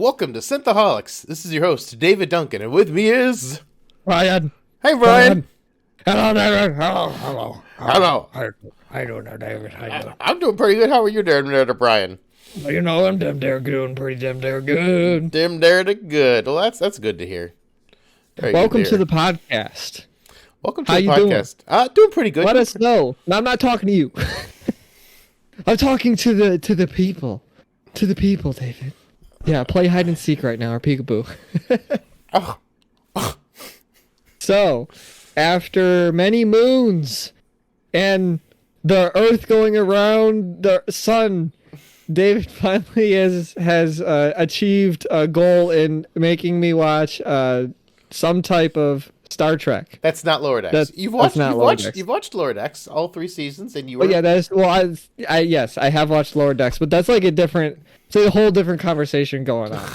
Welcome to Synthaholics. This is your host, David Duncan, and with me is... Ryan. Hey, Brian. Hello, David. Hello. Hello. How you doing there, David? How you doing? I'm doing pretty good. How are you doing there, Brian? Well, I'm damn doing pretty damn good. Dim there to good. Well, that's good to hear. Welcome to the podcast. Welcome to the podcast. Doing pretty good. Let us know. No, I'm not talking to you. I'm talking to the people. To the people, David. Yeah, play hide and seek right now, or peekaboo. Oh. So, after many moons and the Earth going around the sun, David finally has achieved a goal in making me watch some type of Star Trek. That's not Lower Decks. You've watched Lower Decks, all 3 seasons, and you were... Oh, yeah, that is... Well, yes, I have watched Lower Decks, but that's like it's a whole different conversation going on.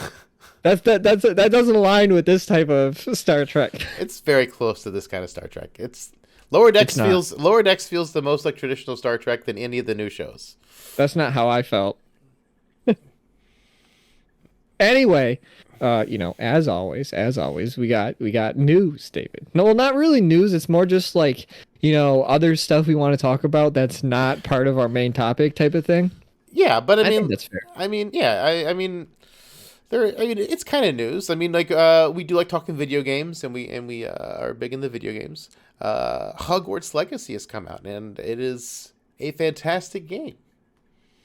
That doesn't align with this type of Star Trek. It's very close to this kind of Star Trek. Lower Decks feels the most like traditional Star Trek than any of the new shows. That's not how I felt. Anyway, as always, we got news, David. No, well, not really news. It's more just like, other stuff we want to talk about that's not part of our main topic type of thing. Yeah, but I mean, think that's fair. I mean, yeah, I mean, it's kind of news. I mean, like, we do like talking video games, and we are big in the video games. Hogwarts Legacy has come out, and it is a fantastic game.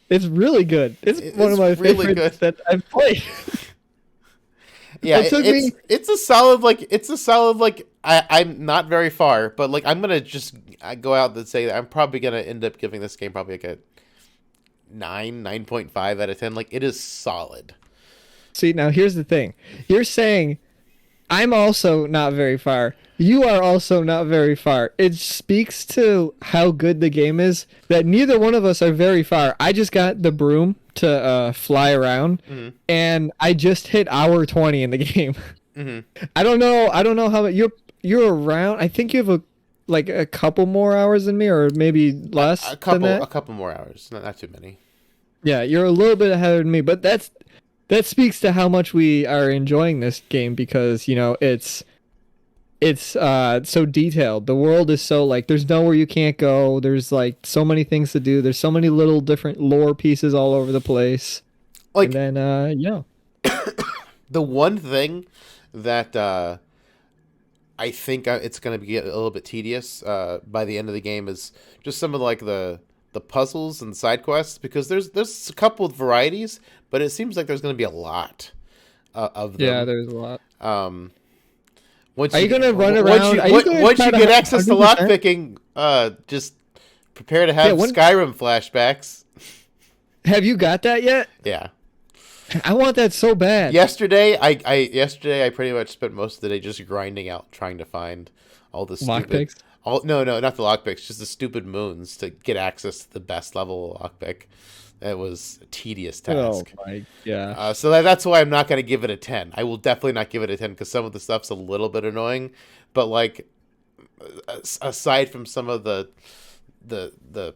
It's really good. It's one of my really favorites that I've played. Yeah, it's a solid like I'm not very far, but like I'm gonna just go out and say that I'm probably gonna end up giving this game probably like a 9.5 out of 10. Like, it is solid. See, now here's the thing. You're saying I'm also not very far. You are also not very far. It speaks to how good the game is that neither one of us are very far. I just got the broom to fly around, and I just hit hour 20 in the game. Mm-hmm. I don't know how you're around. I think you have a couple more hours than me, or maybe less than that. A couple more hours, not too many. Yeah, you're a little bit ahead of me, but that speaks to how much we are enjoying this game because it's so detailed. The world is so like there's nowhere you can't go. There's like so many things to do. There's so many little different lore pieces all over the place. Like, and then the one thing that I think it's going to get a little bit tedious by the end of the game is just some of like the puzzles and side quests, because there's a couple of varieties, but it seems like there's going to be a lot of them. Yeah, there's a lot. Once are you going to run around? Once you get access to lockpicking, just prepare to have Skyrim flashbacks. Have you got that yet? Yeah. I want that so bad. Yesterday, I pretty much spent most of the day just grinding out, trying to find all the lockpicks. No, not the lockpicks, just the stupid moons to get access to the best level of lockpick. It was a tedious task. Oh my gosh. So that's why I'm not going to give it a 10. I will definitely not give it a 10 because some of the stuff's a little bit annoying. But like, aside from some of the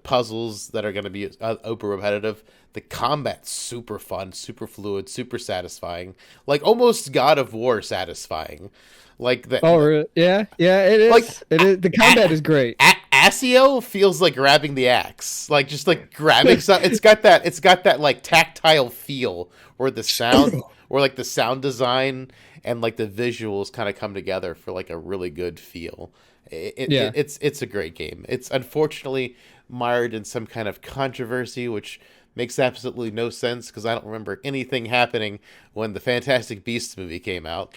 puzzles that are going to be super repetitive, the combat's super fun, super fluid, super satisfying. Like almost God of War satisfying. Like that. Oh yeah, it is. Like, it is. The combat is great. Asio feels like grabbing the axe, like just like grabbing something. It's got that like tactile feel where the sound, or like the sound design and like the visuals kind of come together for like a really good feel. It's a great game. It's unfortunately mired in some kind of controversy, which makes absolutely no sense because I don't remember anything happening when the Fantastic Beasts movie came out.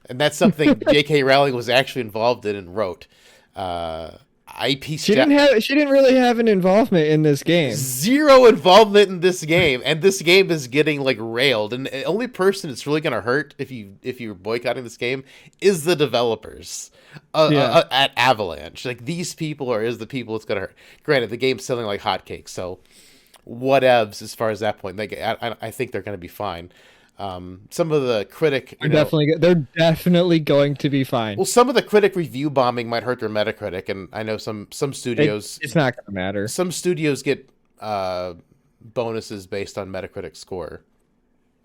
And that's something J.K. Rowling was actually involved in and wrote. She didn't really have an involvement in this game. Zero involvement in this game, and this game is getting like railed. And the only person it's really gonna hurt if you're boycotting this game is the developers at Avalanche. Like these people is the people it's gonna hurt. Granted, the game's selling like hotcakes, so whatevs as far as that point. Like I think they're gonna be fine. Some of the critic... They're definitely going to be fine. Well, some of the critic review bombing might hurt their Metacritic, and I know some studios... It's not going to matter. Some studios get bonuses based on Metacritic score.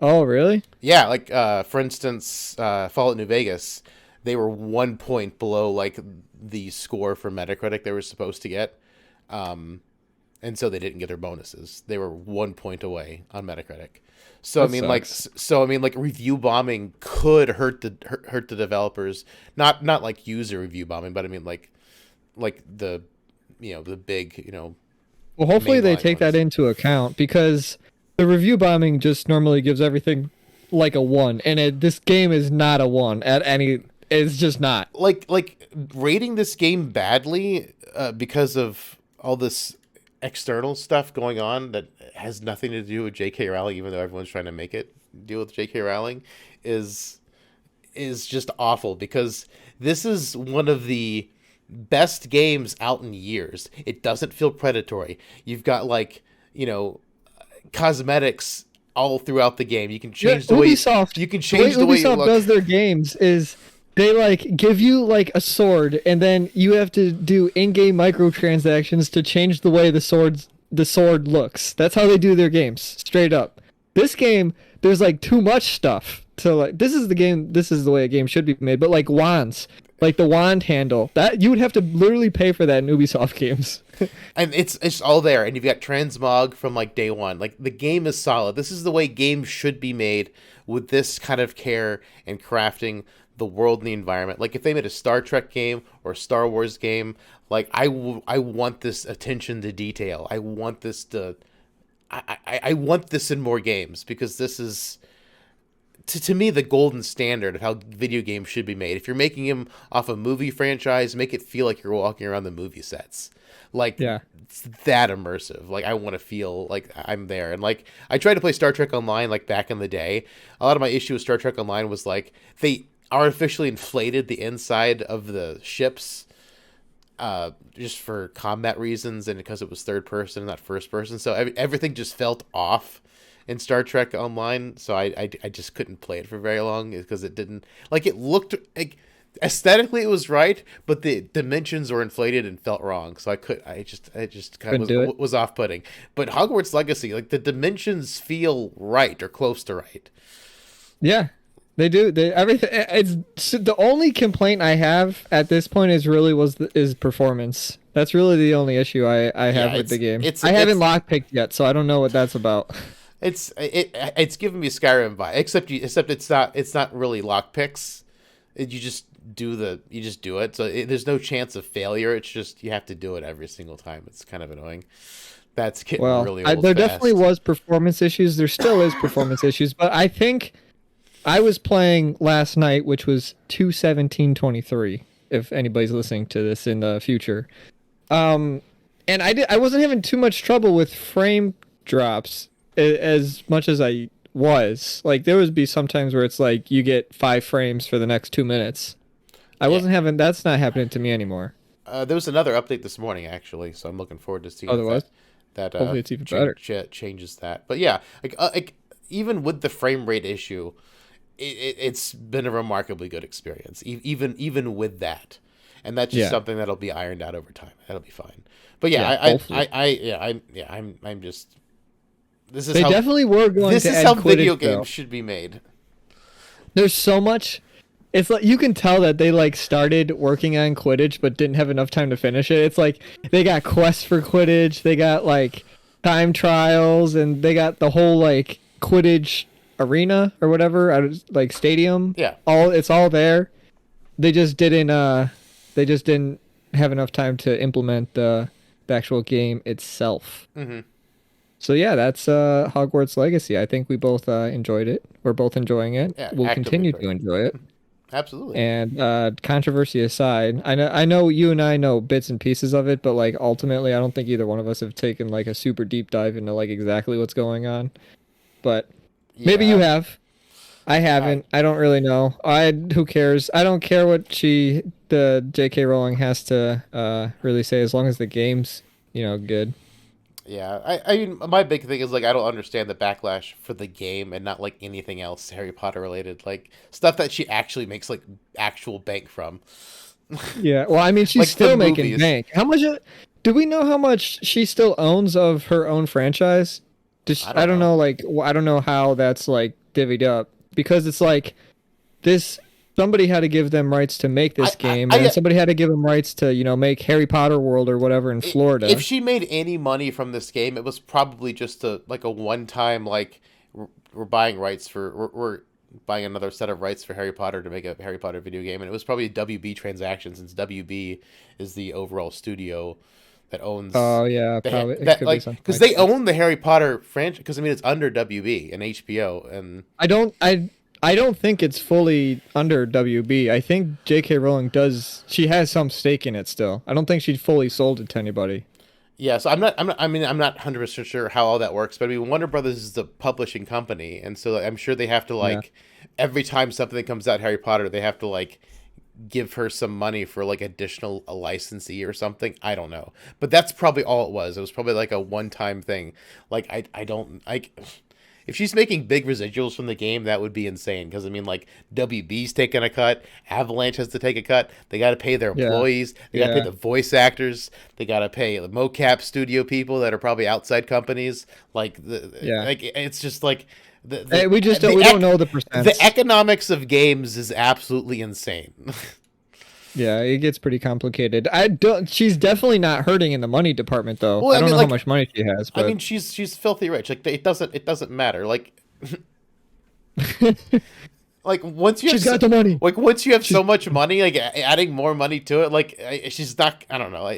Oh, really? Yeah, like for instance, Fallout New Vegas, they were 1 point below like the score for Metacritic they were supposed to get, um, and so they didn't get their bonuses. They were 1 point away on Metacritic. So I That mean, like, sucks. review bombing could hurt the developers. Not like user review bombing, but I mean like the the big Well, hopefully they mainline take that ones. into account because the review bombing just normally gives everything like a 1, and this game is not a 1 at any. It's just not. Like rating this game badly because of all this external stuff going on that has nothing to do with J.K. Rowling, even though everyone's trying to make it deal with J.K. Rowling, is is just awful because this is one of the best games out in years. It doesn't feel predatory. You've got like cosmetics all throughout the game. You can Yeah, change the way Ubisoft. you can The way change the way you Ubisoft look. does their games is they like give you like a sword, and then you have to do in-game microtransactions to change the way the sword looks. That's how they do their games, straight up. This game, there's like too much stuff to like. This is the game. This is the way a game should be made. But like wands, like the wand handle, that you would have to literally pay for that in Ubisoft games. And it's all there, and you've got transmog from like day one. Like the game is solid. This is the way games should be made, with this kind of care and crafting the world and the environment. Like if they made a Star Trek game or a Star Wars game, like I want this attention to detail. I want this to I want this in more games, because this is to me the golden standard of how video games should be made. If you're making them off a movie franchise, make it feel like you're walking around the movie sets. Like Yeah. it's that immersive. Like I want to feel like I'm there. And like I tried to play Star Trek Online like back in the day. A lot of my issue with Star Trek Online was like they artificially inflated the inside of the ships just for combat reasons, and because it was third person, not first person. So everything just felt off in Star Trek Online. So I just couldn't play it for very long because it didn't like it looked like aesthetically it was right, but the dimensions were inflated and felt wrong. So I just kind Couldn't of do it. was off putting. But Hogwarts Legacy, like the dimensions feel right or close to right. Yeah, they do. They everything. It's the only complaint I have at this point is performance. That's really the only issue I Yeah, have with the game. it's I haven't it's lockpicked yet, so I don't know what that's about. it's giving me Skyrim vibe, except it's not really lock picks. You just you just do it. So there's no chance of failure. It's just you have to do it every single time. It's kind of annoying. That's getting Well, really old there definitely fast. was performance issues. There still is performance issues, but I think I was playing last night, which was 2:17:23. If anybody's listening to this in the future, um, and I wasn't having too much trouble with frame drops as much as I was. Like there would be sometimes where it's like you get 5 frames for the next 2 minutes. I Yeah. wasn't having that's not happening to me anymore. There was another update this morning actually, so I'm looking forward to seeing Oh, if there was. that Hopefully, it's even better. changes that. But yeah, like even with the frame rate issue, it's been a remarkably good experience, even with that, and that's just Yeah, something that'll be ironed out over time. That'll be fine. But yeah, yeah. Hopefully, I'm just this is they how definitely were going this to is add how video Quidditch though. games should be made. There's so much. It's like you can tell that they like started working on Quidditch but didn't have enough time to finish it. It's like they got quests for Quidditch, they got like time trials, and they got the whole like Quidditch arena or whatever, like stadium. Yeah. All it's all there. They just didn't. They just didn't have enough time to implement the actual game itself. Hmm. So yeah, that's Hogwarts Legacy. I think we both enjoyed it. We're both enjoying it. Yeah, We'll actively continue enjoying to it. enjoy it. Absolutely. And controversy aside, I know you and I know bits and pieces of it, but like ultimately, I don't think either one of us have taken like a super deep dive into like exactly what's going on. But maybe you Yeah. have. I I, haven't. I don't really know. Who cares? I don't care what the J.K. Rowling has to really say as long as the game's good. Yeah, I mean, my big thing is like I don't understand the backlash for the game and not like anything else Harry Potter related, like stuff that she actually makes like actual bank from, Yeah. Well, I mean, she's like the still making movies. bank. How much? Do we know how much she still owns of her own franchise? I I don't don't know. know. Like, I don't know how that's like divvied up because it's like this. Somebody had to give them rights to make this game, and somebody had to give them rights to, make Harry Potter World or whatever in Florida. If she made any money from this game, it was probably just a one-time, like, we're buying rights for, we're buying another set of rights for Harry Potter to make a Harry Potter video game, and it was probably a WB transaction since WB is the overall studio that owns. Oh yeah, probably that like because they own the Harry Potter franchise. Because I mean, it's under WB and HBO, and I don't think it's fully under WB. I think J.K. Rowling does. She has some stake in it still. I don't think she fully sold it to anybody. Yeah, so I'm not 100% sure how all that works, but I mean, Warner Brothers is the publishing company, and so I'm sure they have to every time something comes out Harry Potter, they have to give her some money for additional a licensee or something. I don't know, but that's probably all it was. It was probably a one-time thing. If she's making big residuals from the game, that would be insane. Because, I mean, WB's taking a cut. Avalanche has to take a cut. They got to pay their employees. They got to pay the voice actors. They got to pay the mocap studio people that are probably outside companies. It's just we don't know the percent. The economics of games is absolutely insane. Yeah, it gets pretty complicated. She's definitely not hurting in the money department though. Well, I don't know how much money she has. But... I mean, she's filthy rich. It doesn't matter. Once you she's got the money. Once you have so much money, adding more money to it, she's not. I don't know.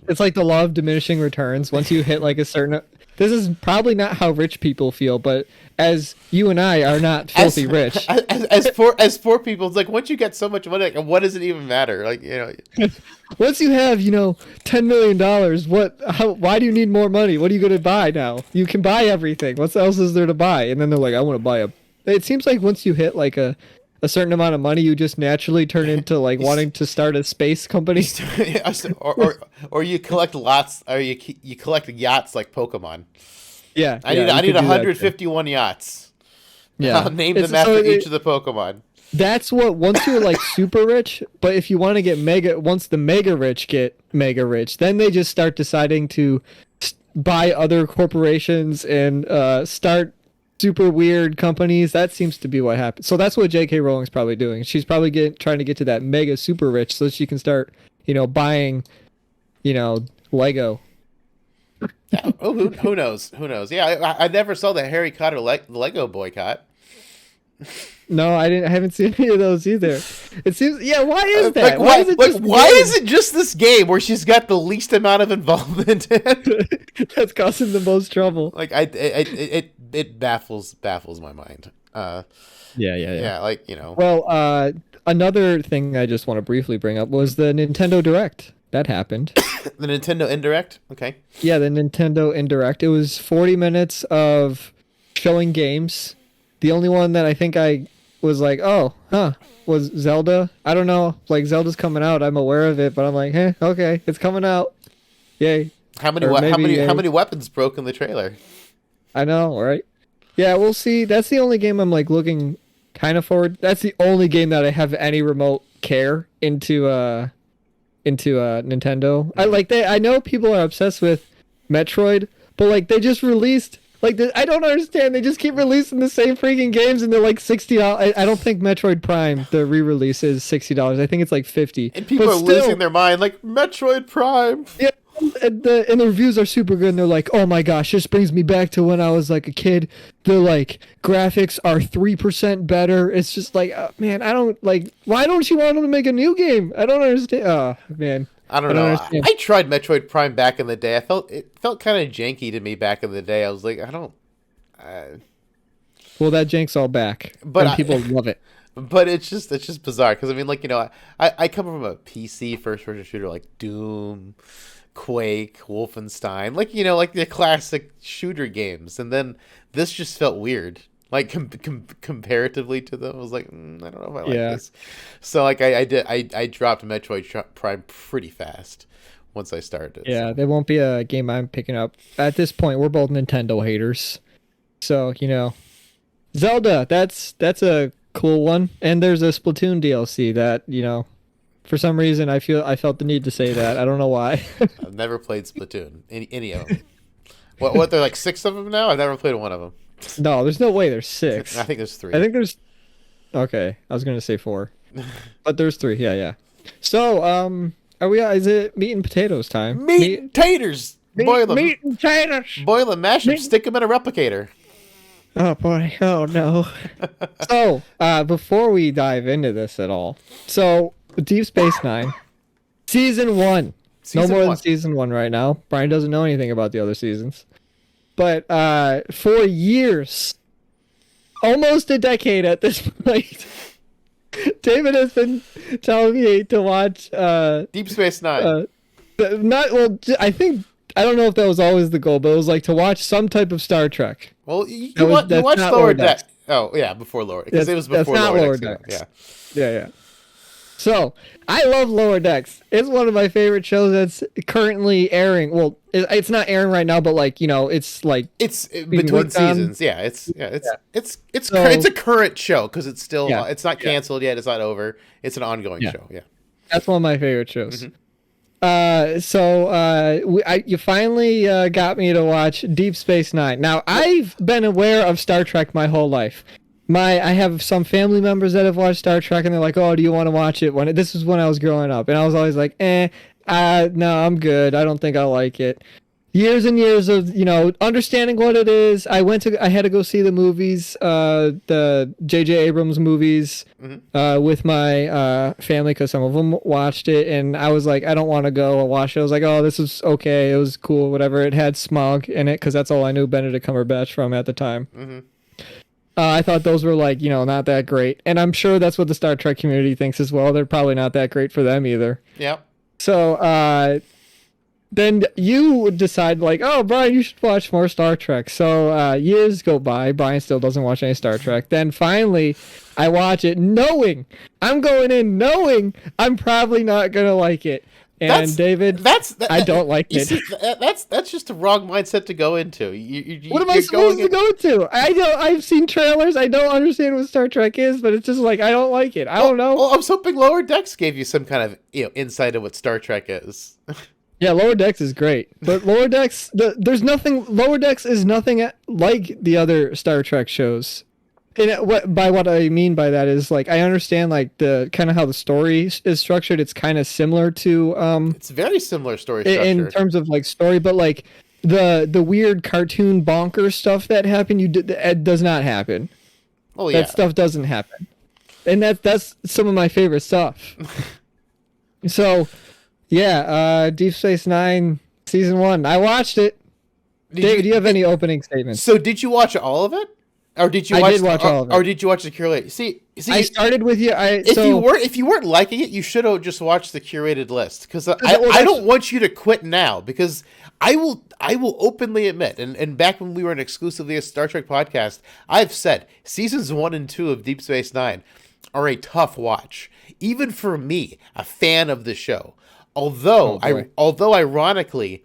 It's like the law of diminishing returns. Once you hit a certain. This is probably not how rich people feel, but as you and I are not filthy rich. As poor people, it's once you get so much money, what does it even matter? Once you have, $10 million, why do you need more money? What are you going to buy now? You can buy everything. What else is there to buy? And then they're like, I want to buy it seems like once you hit a certain amount of money, you just naturally turn into wanting to start a space company, or you collect lots, or you collect yachts like Pokemon. Yeah, I need 151 yachts. Yeah, I'll name them after each of the Pokemon. That's what once you're super rich, but if you want to get once the mega rich get mega rich, then they just start deciding to buy other corporations and start super weird companies. That seems to be what happens. So that's what J.K. Rowling's probably doing. She's probably trying to get to that mega super rich so she can start, buying, Lego. Who knows? Who knows? Yeah, I never saw the Harry Potter Lego boycott. No, I haven't seen any of those either. It seems, why is that? Why is it just this game where she's got the least amount of involvement in? That's causing the most trouble. It baffles my mind. Yeah. Well, another thing I just want to briefly bring up was the Nintendo Direct. That happened. The Nintendo Indirect? Okay. Yeah, the Nintendo Indirect. It was 40 minutes of showing games. The only one that I think I was was Zelda. I don't know. Zelda's coming out. I'm aware of it, but I'm okay, it's coming out. Yay. How many weapons broke in the trailer? I know, right? Yeah, we'll see. That's the only game I'm looking kind of forward. That's the only game that I have any remote care into Nintendo. I know people are obsessed with Metroid, but they just released I don't understand. They just keep releasing the same freaking games, and they're $60. I don't think Metroid Prime, the re-release, is $60. I think it's $50. And people are losing their mind, Metroid Prime. Yeah, and the reviews are super good, and they're like, oh my gosh, this brings me back to when I was a kid. The graphics are 3% better. It's just man, I don't why don't you want them to make a new game? I don't understand. Oh man. I don't know. I tried Metroid Prime back in the day. It felt kind of janky to me back in the day. I was like, I don't. Well, that jank's all back, and people love it. But it's just bizarre because I mean, I come from a PC first-person shooter like Doom, Quake, Wolfenstein, the classic shooter games, and then this just felt weird. Comparatively to them, I was like, I don't know if I like this. So I dropped Metroid Prime pretty fast once I started. Yeah, there won't be a game I'm picking up. At this point, we're both Nintendo haters. So, Zelda, that's a cool one. And there's a Splatoon DLC that, for some reason I felt the need to say that. I don't know why. I've never played Splatoon. Any of them. What they're 6 of them now? I've never played one of them. No, there's no way there's I 6. think there's 3. I think there's. Okay, I was gonna say 4, but there's 3. Yeah, yeah. So, are we? Is it meat and potatoes time? Meat and taters. Boil them. Meat and potatoes. Boil them, mash them, stick them in a replicator. Oh boy! Oh no! So, before we dive into this at all, so Deep Space Nine, season 1. No more than season 1 right now. Brian doesn't know anything about the other seasons, but for years, almost a decade at this point, David has been telling me to watch Deep Space Nine. I don't know if that was always the goal, but it was like to watch some type of Star Trek. Well, you watched Lower Deck. Oh, yeah, before Lower Deck. Because it was before Lower Deck. Yeah. So, I love Lower Decks. It's one of my favorite shows that's currently airing. Well, it's not airing right now, but like, it's like it's between seasons. Yeah, it's a current show because it's still it's not canceled yet. It's not over. It's an ongoing show. Yeah, that's one of my favorite shows. Mm-hmm. You finally got me to watch Deep Space Nine. Now, I've been aware of Star Trek my whole life. I have some family members that have watched Star Trek, and they're like, "Oh, do you want to watch it?" This is when I was growing up, and I was always like, no, I'm good. I don't think I like it." Years and years of understanding what it is. I had to go see the movies, the J.J. Abrams movies, with my family because some of them watched it, and I was like, I don't want to go watch it. I was like, oh, this is okay. It was cool, whatever. It had Smog in it because that's all I knew Benedict Cumberbatch from at the time. Mm-hmm. I thought those were like not that great, and I'm sure that's what the Star Trek community thinks as well. They're probably not that great for them either. Yeah. So, then you decide like, oh, Brian, you should watch more Star Trek. So years go by. Brian still doesn't watch any Star Trek. Then finally, I watch it knowing I'm probably not going to like it. And I don't like it. See, that's just a wrong mindset to go into. What am I supposed to go into? I've seen trailers. I don't understand what Star Trek is, but it's just like I don't like it. I don't know. Well, I was hoping Lower Decks gave you some kind of insight of what Star Trek is. Yeah, Lower Decks is great, but Lower Decks, Lower Decks is nothing like the other Star Trek shows. And what I mean by that is like I understand like the kind of how the story is structured. It's kind of similar to it's very similar story structure in terms of like story, but like the weird cartoon bonker stuff that happened, it does not happen. Oh yeah, that stuff doesn't happen, and that's some of my favorite stuff. So. Yeah, Deep Space Nine, Season 1. I watched it. David, do you have any opening statements? So did you watch all of it? Or did you watch all of it. Or did you watch the curated? See, I started with you. If you weren't liking it, you should have just watched the curated list. Because I don't want you to quit now. Because I will openly admit, and back when we were an exclusively a Star Trek podcast, I've said seasons 1 and 2 of Deep Space Nine are a tough watch. Even for me, a fan of the show. Although ironically,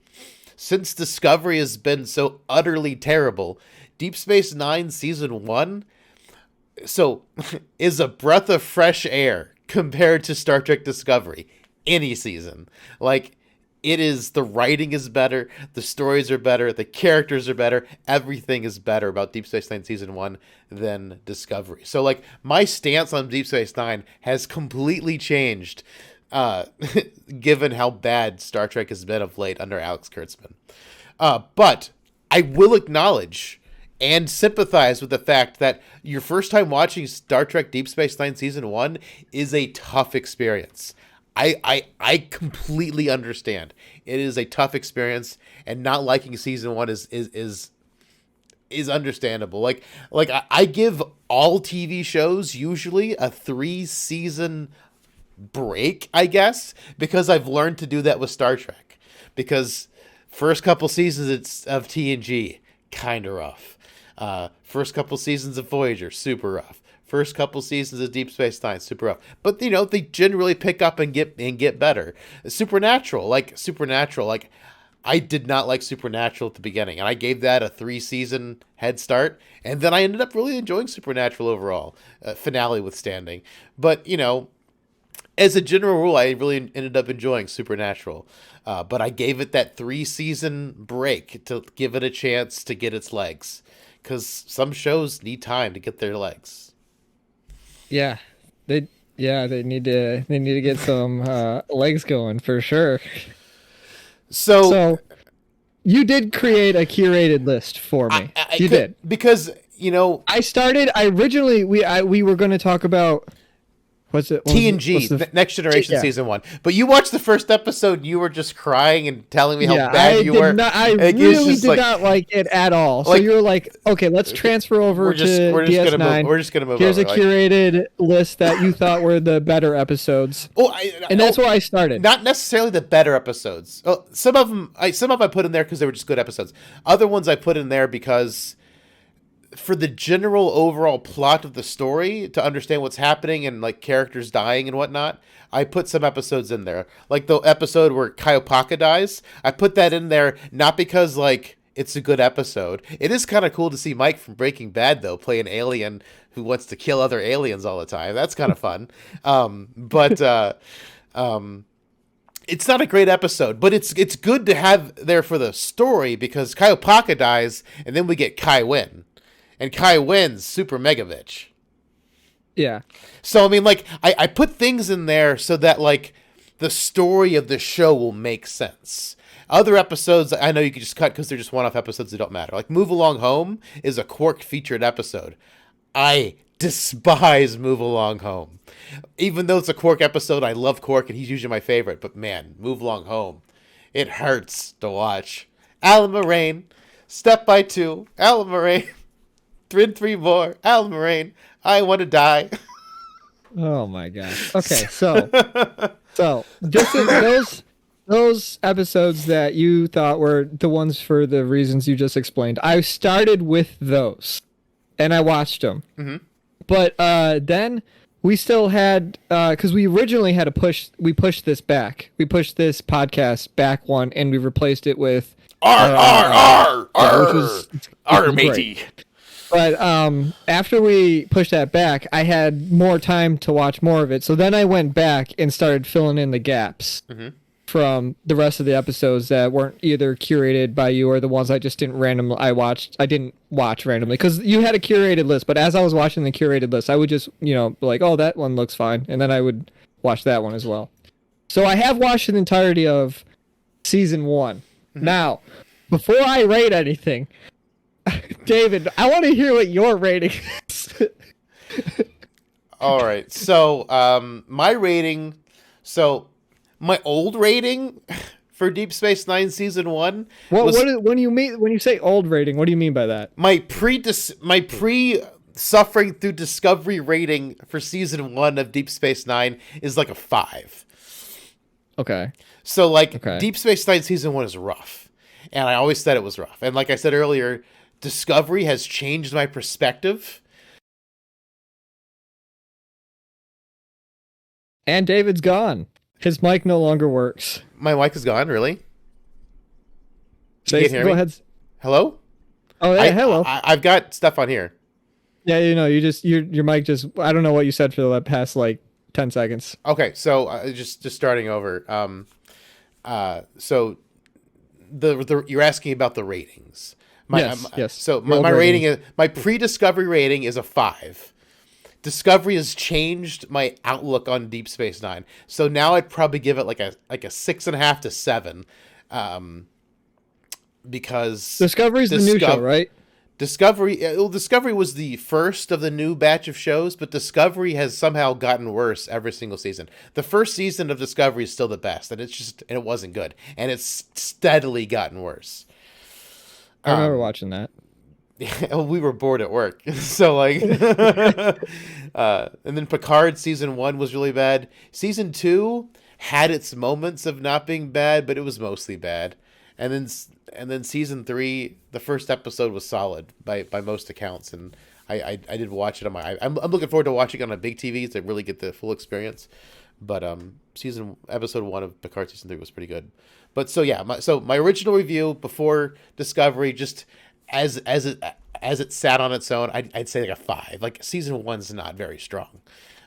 since Discovery has been so utterly terrible, Deep Space Nine Season 1 is a breath of fresh air compared to Star Trek Discovery. Any season. Like, it is, the writing is better, the stories are better, the characters are better, everything is better about Deep Space Nine Season 1 than Discovery. So, like, my stance on Deep Space Nine has completely changed given how bad Star Trek has been of late under Alex Kurtzman. But I will acknowledge and sympathize with the fact that your first time watching Star Trek Deep Space Nine Season 1 is a tough experience. I completely understand. It is a tough experience, and not liking Season 1 is understandable. Like I give all TV shows usually a 3-season break, I guess, because I've learned to do that with Star Trek. Because first couple seasons of TNG, kind of rough. First couple seasons of Voyager, super rough. First couple seasons of Deep Space Nine, super rough. But they generally pick up and get better. Supernatural, I did not like Supernatural at the beginning, and I gave that a 3-season head start, and then I ended up really enjoying Supernatural overall, finale withstanding. But as a general rule, I really ended up enjoying Supernatural, but I gave it that 3-season break to give it a chance to get its legs, because some shows need time to get their legs. Yeah, they need to get some legs going for sure. So So you did create a curated list for me. You did. Because, you know, I originally we were going to talk about TNG, Next Generation Season 1. But you watched the first episode, you were just crying and telling me how bad you were. I really did not like it at all. So you were like, okay, let's transfer over to DS9. We're just going to move Here's over. a curated list that you thought were the better episodes. And that's where I started. Not necessarily the better episodes. Some of them I put in there because they were just good episodes. Other ones I put in there because for the general overall plot of the story, to understand what's happening and like characters dying and whatnot, I put some episodes in there. Like the episode where Kaiopaka dies, I put that in there not because like it's a good episode. It is kind of cool to see Mike from Breaking Bad though play an alien who wants to kill other aliens all the time. That's kind of fun. It's not a great episode, but it's good to have there for the story because Kaiopaka dies and then we get Kai win. And Kai wins Super Mega Bitch. Yeah. So, I mean, like, I put things in there so that, like, the story of the show will make sense. Other episodes, I know you can just cut because they're just one-off episodes that don't matter. Like, Move Along Home is a Quark-featured episode. I despise Move Along Home. Even though it's a Quark episode, I love Quark, and he's usually my favorite. But, man, Move Along Home, it hurts to watch. Alan Moraine, Step by Two, Alan Moraine. 3 more, Alan Moraine, I want to die. Oh my gosh. Okay, so just those episodes that you thought were the ones for the reasons you just explained, I started with those, and I watched them. Mm-hmm. But then we still had because we originally had we pushed this back. We pushed this podcast back one, and we replaced it with R matey. But after we pushed that back, I had more time to watch more of it. So then I went back and started filling in the gaps from the rest of the episodes that weren't either curated by you or the ones I just didn't randomly. I didn't watch randomly because you had a curated list. But as I was watching the curated list, I would just be like, oh, that one looks fine, and then I would watch that one as well. So I have watched the entirety of season 1. Mm-hmm. Now, before I rate anything. David, I want to hear what your rating is. All right. So, my rating, my old rating for Deep Space Nine Season 1 when you say old rating, what do you mean by that? My pre-suffering through discovery rating for Season 1 of Deep Space Nine is like a 5. Okay. So, Deep Space Nine Season 1 is rough. And I always said it was rough. And like I said earlier, Discovery has changed my perspective. And David's gone. His mic no longer works. My mic is gone, really? Go ahead. Hello? Oh, yeah, hello. I've got stuff on here. Yeah, your mic just, I don't know what you said for the past 10 seconds. Okay, so just starting over. So you're asking about the ratings. Yes. So my rating is, my pre-discovery rating is a 5. Discovery has changed my outlook on Deep Space Nine. So now I'd probably give it like a 6.5 to 7. Because Discovery's the new show, right? Discovery was the first of the new batch of shows, but Discovery has somehow gotten worse every single season. The first season of Discovery is still the best, and it wasn't good, and it's steadily gotten worse. I remember watching that. We were bored at work. So and then Picard Season 1 was really bad. Season 2 had its moments of not being bad, but it was mostly bad. And then Season 3, the first episode was solid by most accounts, and I did watch it on I'm looking forward to watching it on a big TV to really get the full experience. But episode 1 of Picard Season 3 was pretty good. But so yeah, my original review before Discovery, just as it sat on its own, I'd say like a 5. Like Season 1's not very strong.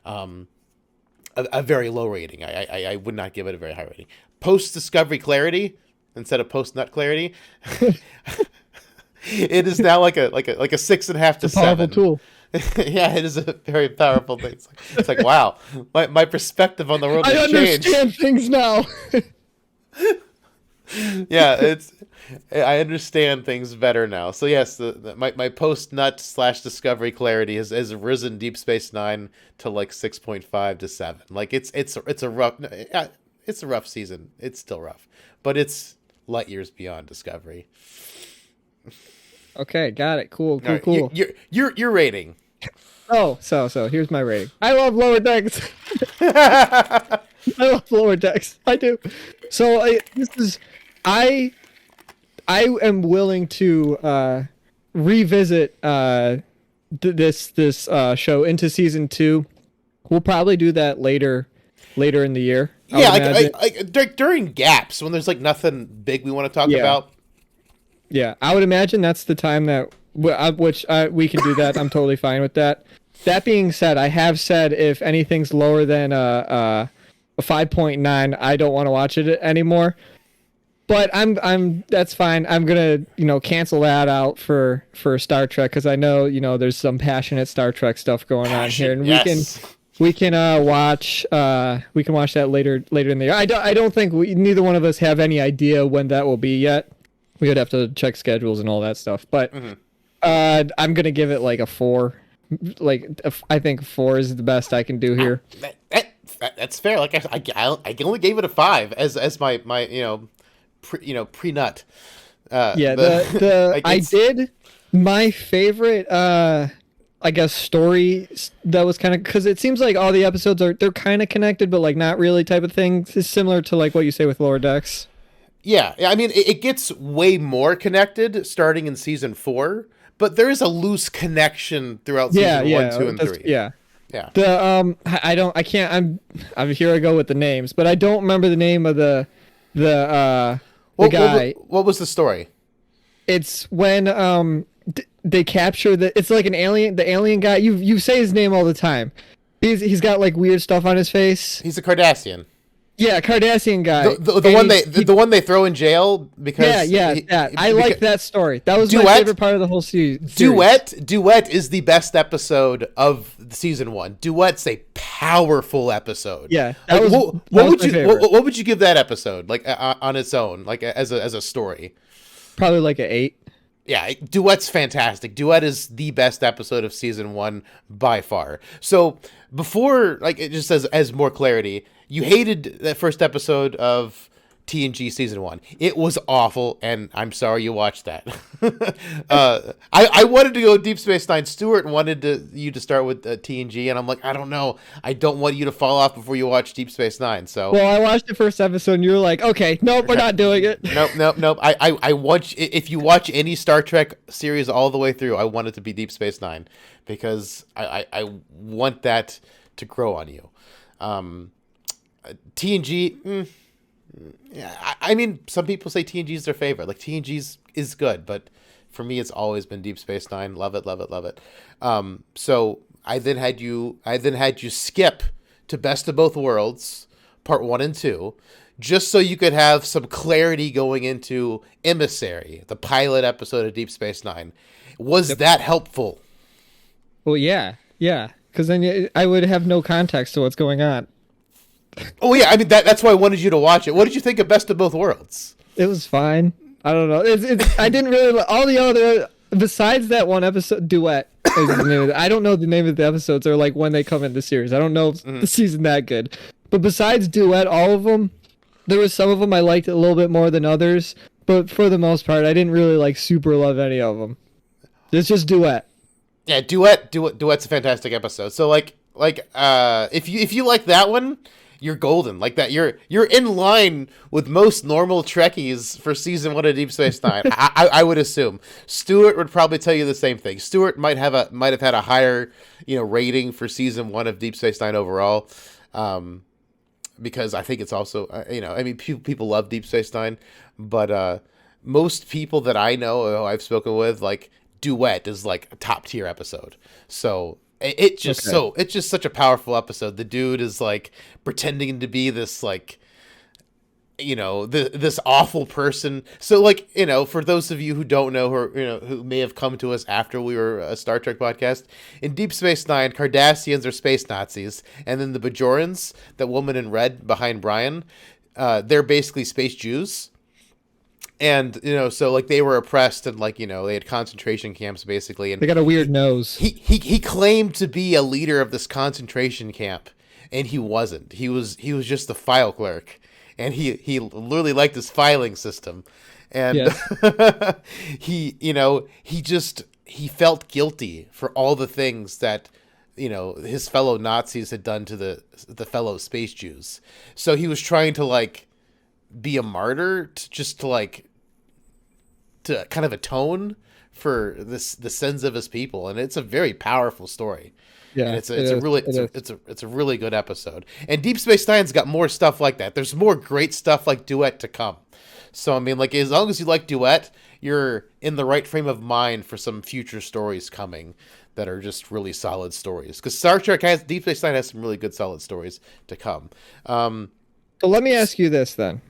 A very low rating. I would not give it a very high rating. Post Discovery clarity instead of post nut clarity. It is now like a 6.5 to It's a powerful 7. tool. Yeah, it is a very powerful thing. It's like wow, my perspective on the world I has changed. understand things now. Yeah, I understand things better now. So yes, my post nut / discovery clarity has risen Deep Space Nine to like 6.5 to 7. Like it's a rough, yeah, it's a rough season. It's still rough, but it's light years beyond Discovery. Okay, got it. Cool, All cool, right, cool. your rating. Oh, so here's my rating. I love Lower Decks. I love Lower Decks. I do. So I am willing to revisit this show into season 2. We'll probably do that later in the year. Yeah, like during gaps when there's like nothing big we want to talk about. Yeah, I would imagine that's the time that we can do that. I'm totally fine with that. That being said, I have said if anything's lower than a 5.9, I don't want to watch it anymore. But I'm that's fine. I'm gonna cancel that out for Star Trek because I know there's some passionate Star Trek stuff going on here, and we can watch that later in the year. I don't think neither one of us have any idea when that will be yet. We would have to check schedules and all that stuff. But I'm gonna give it like a 4. I think 4 is the best I can do here. That's fair. Like I only gave it a 5 as my pre nut. I did my favorite I guess story that was kind of because it seems like all the episodes they're kind of connected but like not really type of thing. It's similar to like what you say with Lower Decks. Yeah, I mean it gets way more connected starting in season 4, but there is a loose connection throughout season 1, 2, and 3. Yeah. Yeah. I'm here I go with the names, but I don't remember the name of the guy. What was the story? It's when they capture it's like the alien guy. You say his name all the time. He's got like weird stuff on his face. He's a Cardassian. Yeah, Cardassian guy. The one they throw in jail because I like that story. That was my favorite part of the whole series. Duet is the best episode of season 1. Duet's a powerful episode. Yeah, what would you give that episode like on its own, like as a story? Probably like an 8. Yeah, Duet's fantastic. Duet is the best episode of season 1 by far. So before, like, it just says as more clarity, you hated that first episode of TNG season 1. It was awful, and I'm sorry you watched that. I wanted to go Deep Space Nine. Stuart wanted you to start with TNG, and I'm like, I don't know. I don't want you to fall off before you watch Deep Space Nine. So well, I watched the first episode, and you were like, okay, nope, we're not doing it. Nope. I want if you watch any Star Trek series all the way through, I want it to be Deep Space Nine because I want that to grow on you. TNG. Yeah, I mean, some people say TNG is their favorite. Like TNG is good, but for me, it's always been Deep Space Nine. Love it, love it, love it. So I then had you skip to Best of Both Worlds, Part 1 and 2, just so you could have some clarity going into Emissary, the pilot episode of Deep Space Nine. Was that helpful? Well, yeah, because then I would have no context to what's going on. Oh yeah, I mean that's why I wanted you to watch it. What did you think of Best of Both Worlds? It was fine. I don't know. I didn't really all the other besides that one episode Duet. I don't know the name of the episodes or like when they come in the series. I don't know if the season that good. But besides Duet, all of them, there was some of them I liked a little bit more than others. But for the most part, I didn't really like super love any of them. It's just Duet. Yeah, Duet's a fantastic episode. So like if you like that one, you're golden. Like that, you're in line with most normal Trekkies for season 1 of Deep Space Nine. I would assume Stuart would probably tell you the same thing. Stuart might have had a higher rating for season 1 of Deep Space Nine overall, because I think it's also I mean people love Deep Space Nine, but most people that I know I've spoken with like Duet is like a top tier episode. So. It's just such a powerful episode. The dude is like pretending to be this like this awful person. So like, for those of you who don't know, or who may have come to us after we were a Star Trek podcast, in Deep Space Nine, Cardassians are space Nazis, and then the Bajorans, that woman in red behind Brian, they're basically space Jews. And so like they were oppressed, and like they had concentration camps basically, and They got a weird nose. he claimed to be a leader of this concentration camp, and he wasn't. He was just the file clerk, and he literally liked his filing system, and Yes. he felt guilty for all the things that his fellow Nazis had done to the fellow space Jews. So he was trying to like be a martyr to kind of atone for the sins of his people, and it's a very powerful story. Yeah, And it's a really good episode. And Deep Space Nine's got more stuff like that. There's more great stuff like Duet to come. So I mean, like, as long as you like Duet, you're in the right frame of mind for some future stories coming that are just really solid stories. Because Deep Space Nine has some really good solid stories to come. So let me ask you this then.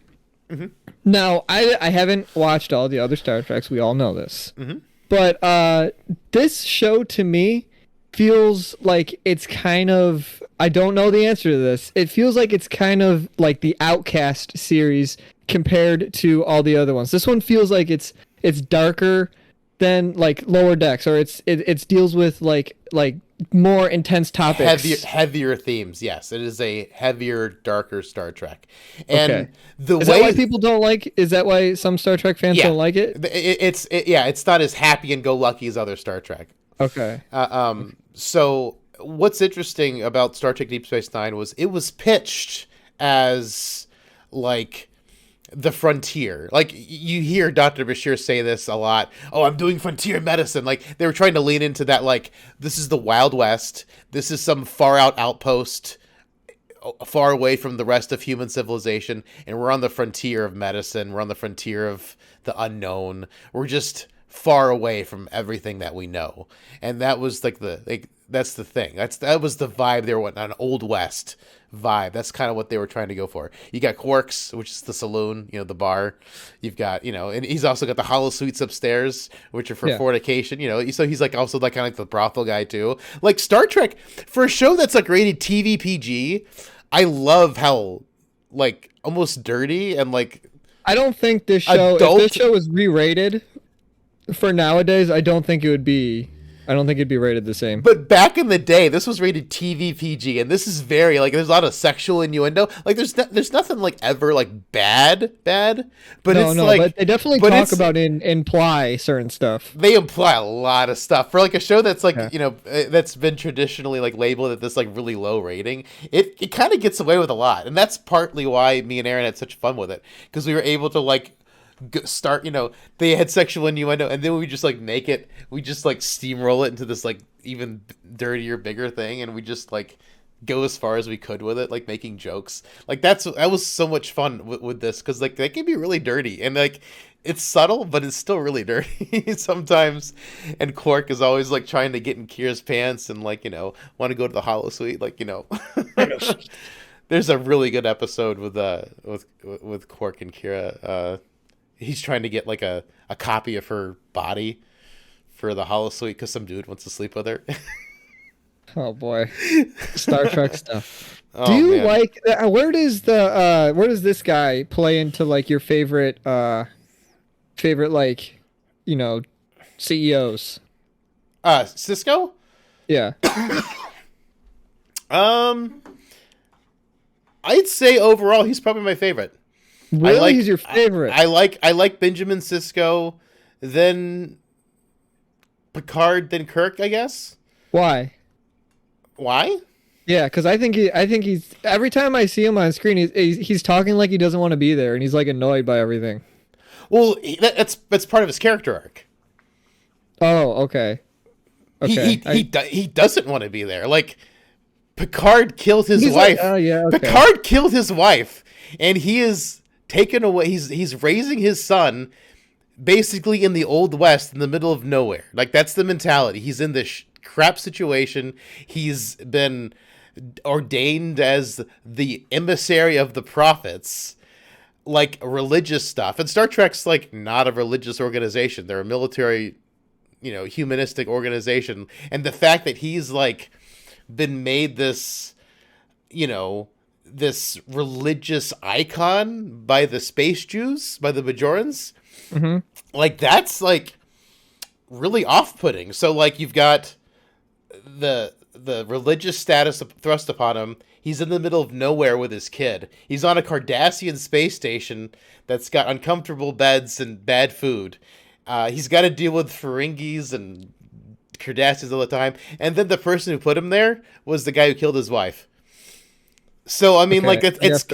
Mm-hmm. Now, I haven't watched all the other Star Treks. We all know this. Mm-hmm. But this show to me feels like it's kind of, I don't know the answer to this. It feels like it's kind of like the Outcast series compared to all the other ones. This one feels like it's darker than like Lower Decks, or it deals with like more intense topics. Heavier themes. Yes, it is a heavier, darker Star Trek. And Okay. the Is way that why people don't like? Is that why some Star Trek fans don't like it? It's not as happy and go lucky as other Star Trek. Okay. So what's interesting about Star Trek Deep Space Nine was it was pitched as like the frontier. Like, you hear Dr. Bashir say this a lot. Oh, I'm doing frontier medicine. Like, they were trying to lean into that, like, this is the Wild West. This is some far out outpost far away from the rest of human civilization, and we're on the frontier of medicine. We're on the frontier of the unknown. We're just far away from everything that we know. And that was like that's the thing. That was the vibe they were wanting, an Old West vibe. That's kind of what they were trying to go for. You got Quarks, which is the saloon, the bar. You've got, and he's also got the hollow suites upstairs, which are for fornication, so he's like also like kind of like the brothel guy too. Like, Star Trek, for a show that's like rated TV PG, I love how like almost dirty and like I don't think this show, if this show was re-rated for nowadays, I don't think it'd be rated the same. But back in the day, this was rated TV PG, and this is very like, there's a lot of sexual innuendo. Like, there's nothing like ever like bad, but but they definitely talk about imply certain stuff. They imply a lot of stuff for like a show that's like that's been traditionally like labeled at this like really low rating. It kind of gets away with a lot, and that's partly why me and Aaron had such fun with it, because we were able to like start, they had sexual innuendo, and then we just like we just like steamroll it into this like even dirtier, bigger thing, and we just like go as far as we could with it, like making jokes. Like, that was so much fun with this, because like they can be really dirty, and like it's subtle, but it's still really dirty sometimes. And Quark is always like trying to get in Kira's pants and like want to go to the hollow suite, like there's a really good episode with Quark and Kira. He's trying to get like a copy of her body for the holosuite because some dude wants to sleep with her. Oh boy, Star Trek stuff. Oh, Do you man. like where does this guy play into like your favorite like CEOs? Cisco? Yeah. I'd say overall he's probably my favorite. Really? He's your favorite? I like Benjamin Sisko, then Picard, then Kirk, I guess. Why? Yeah, because I think he's every time I see him on screen, he's talking like he doesn't want to be there, and he's like annoyed by everything. Well, that's part of his character arc. Oh, okay. He doesn't want to be there. Like, Picard killed his wife. Like, oh yeah. Okay. Picard killed his wife, and he is taken away. He's raising his son basically in the Old West in the middle of nowhere. Like, that's the mentality. He's in this crap situation. He's been ordained as the emissary of the prophets, like religious stuff. And Star Trek's like not a religious organization. They're a military, humanistic organization. And the fact that he's like been made this, this religious icon by the space Jews, by the Bajorans, like that's like really off-putting. So like you've got the religious status thrust upon him. He's in the middle of nowhere with his kid. He's on a Cardassian space station that's got uncomfortable beds and bad food. He's got to deal with Ferengis and Cardassians all the time. And then the person who put him there was the guy who killed his wife. So I mean, like I guess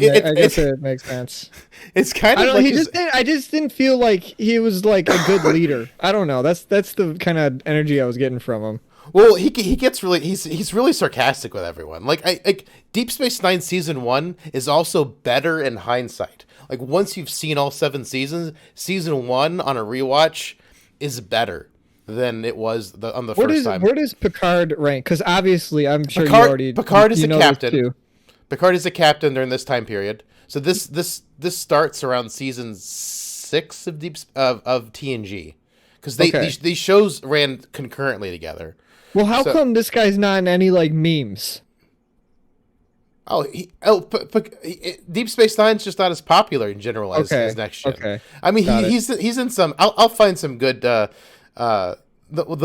it makes sense. It's kind of like I just didn't feel like he was like a good leader. I don't know. That's the kind of energy I was getting from him. Well, he gets really he's really sarcastic with everyone. Like Deep Space Nine season 1 is also better in hindsight. Like once you've seen all 7 seasons, season 1 on a rewatch is better than it was on the first time. Where does Picard rank? Because obviously, I'm sure Picard is a captain. Picard is a captain during this time period. So this starts around season 6 of of TNG, because these shows ran concurrently together. Well, how come this guy's not in any like memes? Deep Space Nine's just not as popular in general as Next Gen. Okay. I mean, he's in some. I'll find some good. The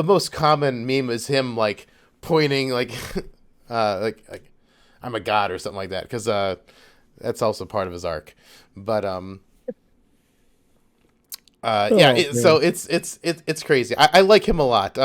most common meme is him like pointing like like I'm a god or something like that, because that's also part of his arc. But so it's crazy. I like him a lot.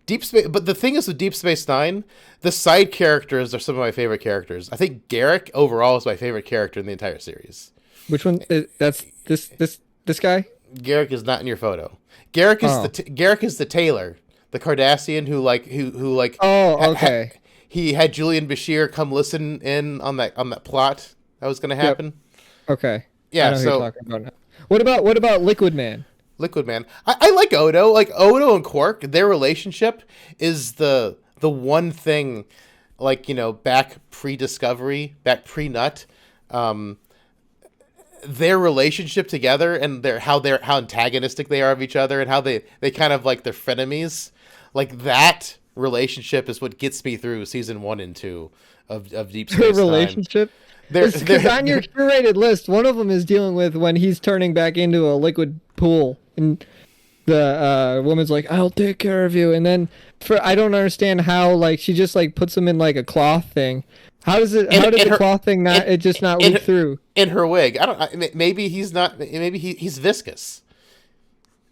Deep Space, but the thing is with Deep Space Nine, the side characters are some of my favorite characters. I think Garrick overall is my favorite character in the entire series. Which one? That's this guy? Garrick is not in your photo. Garrick is the tailor, the Cardassian who like. Oh, okay. He had Julian Bashir come listen in on that plot that was going to happen. Yep. Okay. Yeah. I know who you're talking about now. What about Liquid Man? Liquid Man. I like Odo. Like Odo and Quark, their relationship is the one thing, like, back pre-Discovery, back pre-Nut, their relationship together and how antagonistic they are of each other, and how they kind of like they're frenemies. Like that relationship is what gets me through season 1 and 2 of Deep Space Nine. Relationship. Because on your curated list, one of them is dealing with when he's turning back into a liquid pool, and the woman's like, "I'll take care of you," and then I don't understand how like she just like puts him in like a cloth thing. How does it? How did the cloth thing not leak through? In her wig, I don't. Maybe he's not. Maybe he's viscous.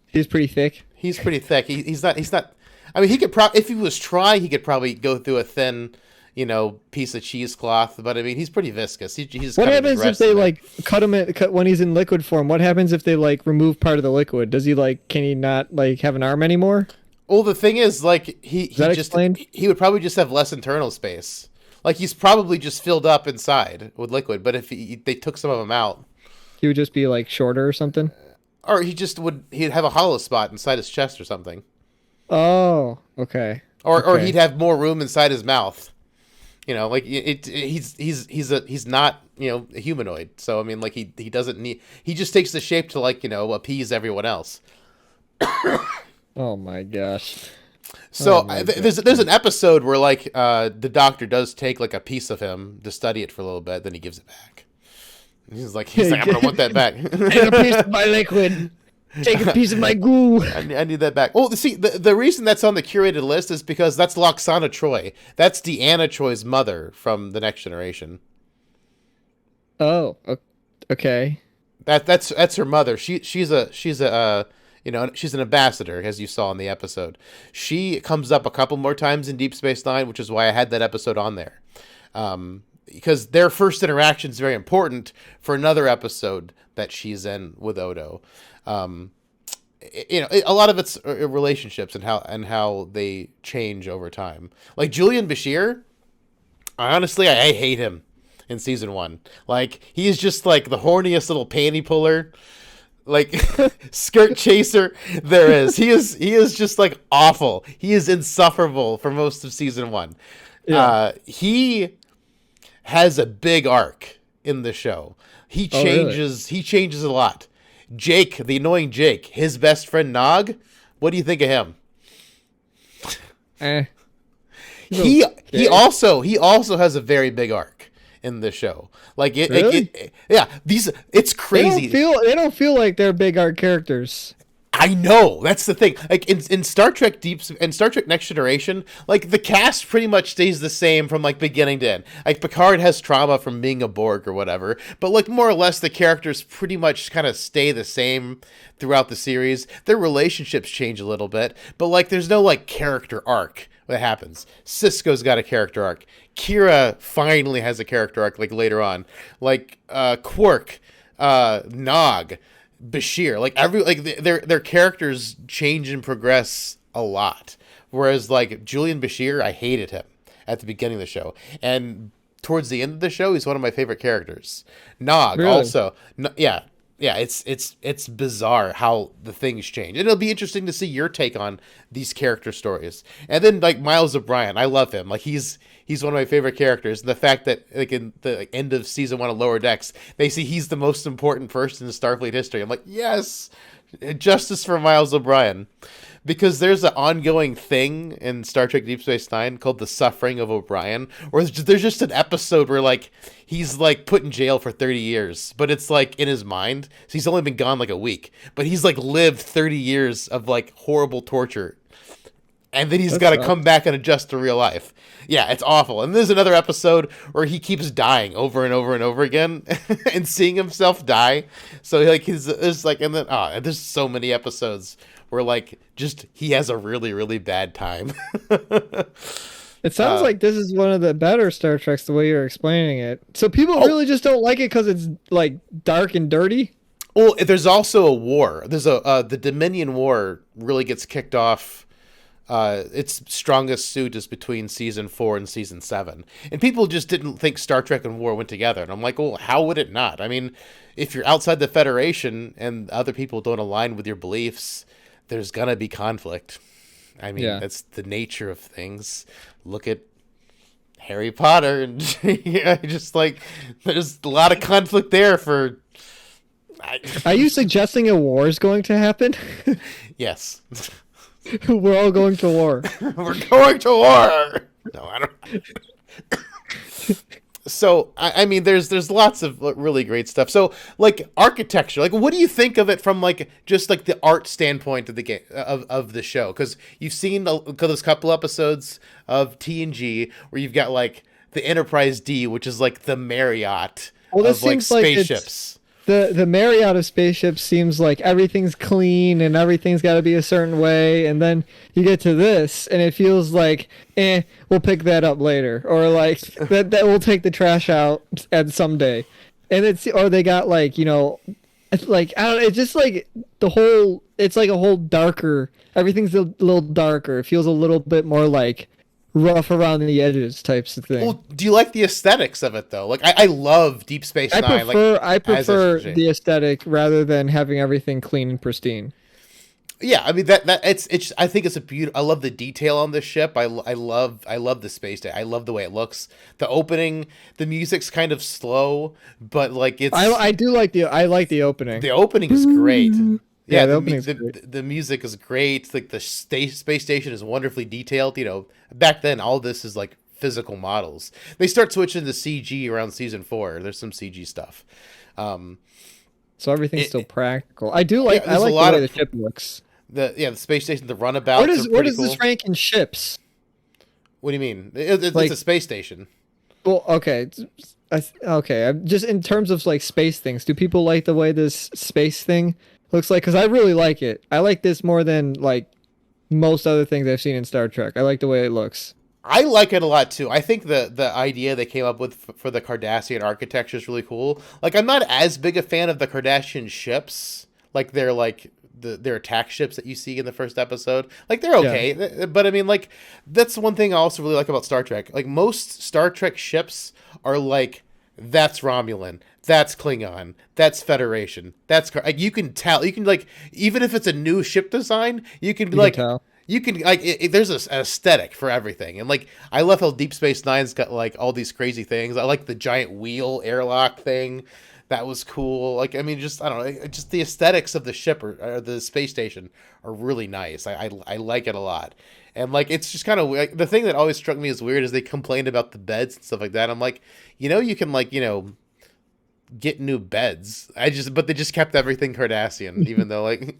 He's pretty thick. He's pretty thick. He's not. I mean, he could if he was trying, he could probably go through a thin, piece of cheesecloth. But I mean, he's pretty viscous. He's what happens if they like cut when he's in liquid form? What happens if they like remove part of the liquid? Does he can he not like have an arm anymore? Well, the thing is, like he would probably just have less internal space. Like he's probably just filled up inside with liquid. But if they took some of him out, he would just be like shorter or something. Or he'd have a hollow spot inside his chest or something. Oh, okay. Or he'd have more room inside his mouth. He's not, a humanoid. So I mean, like he doesn't need. He just takes the shape to appease everyone else. Oh my gosh. So there's an episode where the doctor does take like a piece of him to study it for a little bit, then he gives it back. And he's like I'm gonna want that back. Take a piece of my liquid. Take a piece of my goo. I need that back. Well, see, the reason that's on the curated list is because that's Loxana Troi. That's Deanna Troi's mother from The Next Generation. Oh, okay. That's her mother. She's an ambassador, as you saw in the episode. She comes up a couple more times in Deep Space Nine, which is why I had that episode on there. Because their first interaction is very important for another episode that she's in with Odo. A lot of it's relationships and how they change over time. Like Julian Bashir, I hate him in season 1. Like he is just like the horniest little panty puller, like skirt chaser there is. He is just like awful. He is insufferable for most of season 1. Yeah. He has a big arc in the show. Oh, really? He changes a lot. Jake, the annoying Jake, his best friend Nog. What do you think of him? Eh. He's He okay. he also has a very big arc in the show. Like Really? yeah, these it's They don't crazy. feel they don't feel like they're big art characters. I know that's the thing. Like in Star Trek in Star Trek Next Generation, like the cast pretty much stays the same from like beginning to end. Like Picard has trauma from being a Borg or whatever, but like more or less the characters pretty much kind of stay the same throughout the series. Their relationships change a little bit, but like there's no like character arc that happens. Cisco's got a character arc. Kira finally has a character arc like later on. Like Quark, Nog, Bashir, like their characters change and progress a lot. Whereas like Julian Bashir, I hated him at the beginning of the show, and towards the end of the show, he's one of my favorite characters. Nog Really? also, yeah, yeah, it's bizarre how the things change, and it'll be interesting to see your take on these character stories. And then like Miles O'Brien, I love him. Like he's one of my favorite characters. And the fact that like in the end of season 1 of Lower Decks, they see he's the most important person in Starfleet history. I'm like, yes, justice for Miles O'Brien. Because there's an ongoing thing in Star Trek Deep Space Nine called the Suffering of O'Brien, where there's just an episode where like he's like put in jail for 30 years, but it's like in his mind. So he's only been gone like a week, but he's like lived 30 years of like horrible torture, and then he's That got to come sucks. back and adjust to real life. Yeah, it's awful. And there's another episode where he keeps dying over and over and over again, and seeing himself die. So like he's there's like and then there's so many episodes where like just he has a really bad time. It sounds uh, like this is one of the better Star Treks the way you're explaining it. So people oh, really just don't like it because it's like dark and dirty. well, there's also a war. There's a the Dominion War really gets kicked off. Its strongest suit is between season 4 and season 7, and people just didn't think Star Trek and war went together. And I'm like, well, how would it not? I mean, if you're outside the Federation and other people don't align with your beliefs, there's gonna be conflict. I mean, Yeah. that's the nature of things. Look at Harry Potter, and yeah, just like there's a lot of conflict there. For I, Are you suggesting a war is going to happen? yes, We're all going to war. we're going to war. No, I don't. So I mean, there's lots of really great stuff. So like architecture, like what do you think of it from like just like the art standpoint of the game of the show? Because you've seen those couple episodes of TNG where you've got like the Enterprise D, which is like the Marriott Well, this of like seems like it's spaceships. the Marriott of spaceships seems like everything's clean and everything's got to be a certain way, and then you get to this and it feels like, we'll pick that up later, or like that we'll take the trash out at someday, and it's or they got like it's like I don't. It's just like the whole. It's like a whole darker. Everything's a little darker. It feels a little bit more like rough around the edges types of thing. Well, do you like the aesthetics of it though? Like I love Deep Space Nine. I As a prefer the aesthetic rather than having everything clean and pristine. Yeah, I mean that it's I think it's a beautiful. I love the detail on this ship. I love the space day. I love the way it looks. The opening, the music's kind of slow, but like I do like the opening. the opening is great. Yeah, Yeah, the opening's great. the music is great. Like the space station is wonderfully detailed. You know, back then all this is like physical models. They start switching to CG around season 4. There's some CG stuff. Um, So everything's still it, practical. I do yeah, like I there's a like the lot way of the ship looks. the space station. The runabouts are Where pretty does cool. this rank in ships? What do you mean? It's Like, a space station. well, okay. Okay, just in terms of like space things, do people like the way this space thing looks like? Because I really like it. I like this more than like most other things I've seen in Star Trek. I like the way it looks. I like it a lot too. I think the idea they came up with for the Cardassian architecture is really cool. Like I'm not as big a fan of the Kardashian ships. Like they're like their attack ships that you see in the first episode. Like they're Yeah. okay, but I mean like that's one thing I also really like about Star Trek. Like most Star Trek ships are like that's Romulan, that's Klingon, that's Federation, that's like you can tell. You can like even if it's a new ship design, you can be You can like tell. you can like there's an aesthetic for everything, and like I love how Deep Space Nine's got like all these crazy things. I like the giant wheel airlock thing. That was cool. Like, I mean, just I don't know, just the aesthetics of the ship or the space station are really nice. I like it a lot. And like, it's just kind of like, the thing that always struck me as weird is they complained about the beds and stuff like that. I'm like, you can like, get new beds. But they just kept everything Cardassian, even though like,